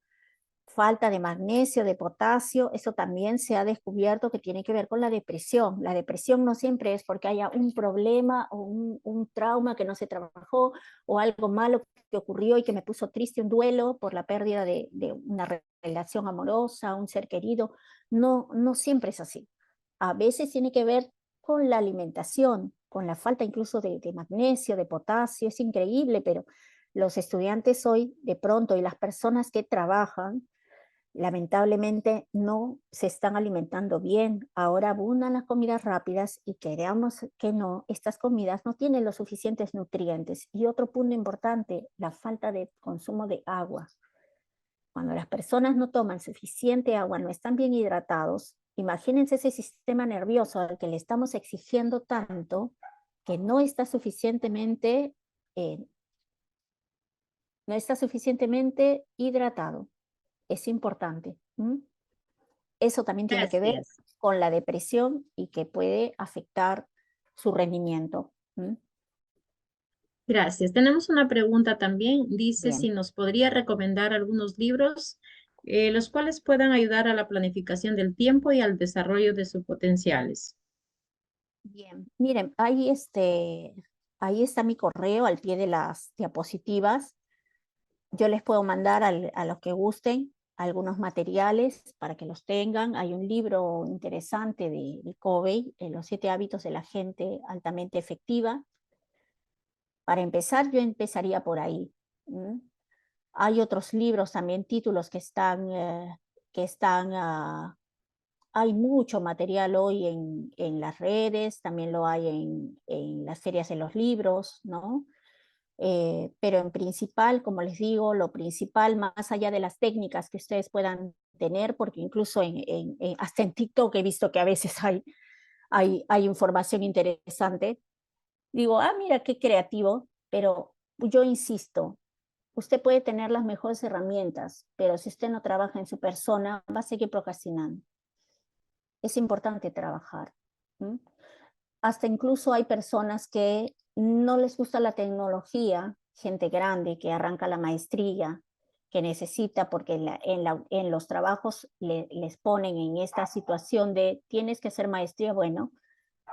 Falta de magnesio, de potasio, eso también se ha descubierto que tiene que ver con la depresión. La depresión no siempre es porque haya un problema o un trauma que no se trabajó o algo malo que ocurrió y que me puso triste, un duelo por la pérdida de una relación amorosa, un ser querido. No, no siempre es así. A veces tiene que ver con la alimentación, con la falta incluso de magnesio, de potasio. Es increíble, pero los estudiantes hoy, de pronto, y las personas que trabajan, lamentablemente no se están alimentando bien. Ahora abundan las comidas rápidas y queramos que no, estas comidas no tienen los suficientes nutrientes. Y otro punto importante, la falta de consumo de agua. Cuando las personas no toman suficiente agua, no están bien hidratados, imagínense ese sistema nervioso al que le estamos exigiendo tanto que no está suficientemente hidratado. Es importante. Eso también tiene que ver Gracias. con la depresión y que puede afectar su rendimiento. Gracias. Tenemos una pregunta también. Dice Bien. si nos podría recomendar algunos libros los cuales puedan ayudar a la planificación del tiempo y al desarrollo de sus potenciales. Bien, miren, ahí está mi correo al pie de las diapositivas. Yo les puedo mandar a los que gusten algunos materiales para que los tengan. Hay un libro interesante de Covey, Los 7 hábitos de la gente altamente efectiva. Para empezar, yo empezaría por ahí. Hay otros libros también, títulos que están hay mucho material hoy en las redes, también lo hay en las ferias de los libros, ¿no? Pero en principal, como les digo, lo principal, más allá de las técnicas que ustedes puedan tener, porque incluso hasta en TikTok he visto que a veces hay información interesante, digo, mira qué creativo, pero yo insisto, usted puede tener las mejores herramientas, pero si usted no trabaja en su persona, va a seguir procrastinando. Es importante trabajar. Hasta incluso hay personas que no les gusta la tecnología, gente grande que arranca la maestría, que necesita, porque en los trabajos les ponen en esta situación de tienes que hacer maestría, bueno,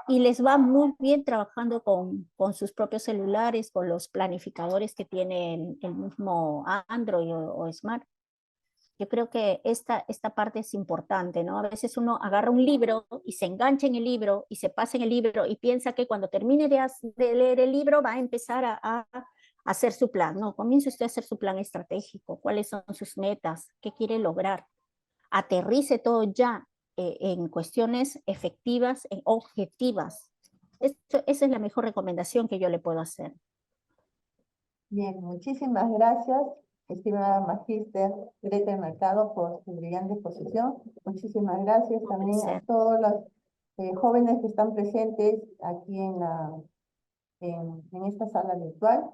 y les va muy bien trabajando con sus propios celulares, con los planificadores que tiene el mismo Android o Smart. Yo creo que esta parte es importante, ¿no? A veces uno agarra un libro y se engancha en el libro y se pasa en el libro y piensa que cuando termine de leer el libro va a empezar a hacer su plan. No, comience usted a hacer su plan estratégico, cuáles son sus metas, qué quiere lograr. Aterrice todo ya en cuestiones efectivas, en objetivas. Esa es la mejor recomendación que yo le puedo hacer. Bien, muchísimas gracias, estimada Magíster Greta Mercado, por su brillante exposición. Muchísimas gracias también a todos los jóvenes que están presentes aquí en esta sala virtual.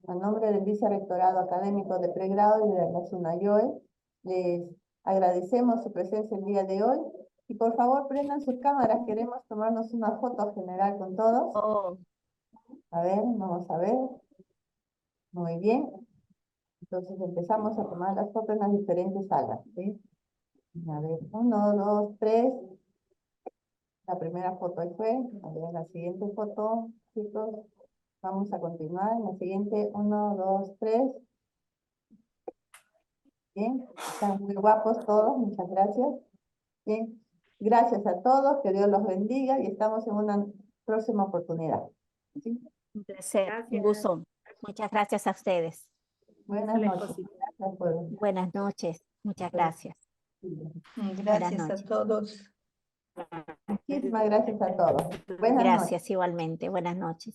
A nombre del Vicerrectorado Académico de Pregrado y de la SUNAYOE, les agradecemos su presencia el día de hoy. Y por favor, prendan sus cámaras, queremos tomarnos una foto general con todos. Oh. A ver, vamos a ver. Muy bien. Entonces empezamos a tomar las fotos en las diferentes salas, ¿sí? A ver, 1, 2, 3. La primera foto ahí fue. A ver, la siguiente foto, chicos. Vamos a continuar. La siguiente, 1, 2, 3. Bien, están muy guapos todos, muchas gracias. Bien, gracias a todos, que Dios los bendiga y estamos en una próxima oportunidad. ¿Sí? Un placer, Gracias. un gusto. Muchas gracias a ustedes. Buenas noches. Gracias por... Buenas noches. Muchas gracias. Sí. Buenas Gracias a noches. todos. Muchísimas gracias a todos. Buenas noches. Gracias igualmente. Buenas noches.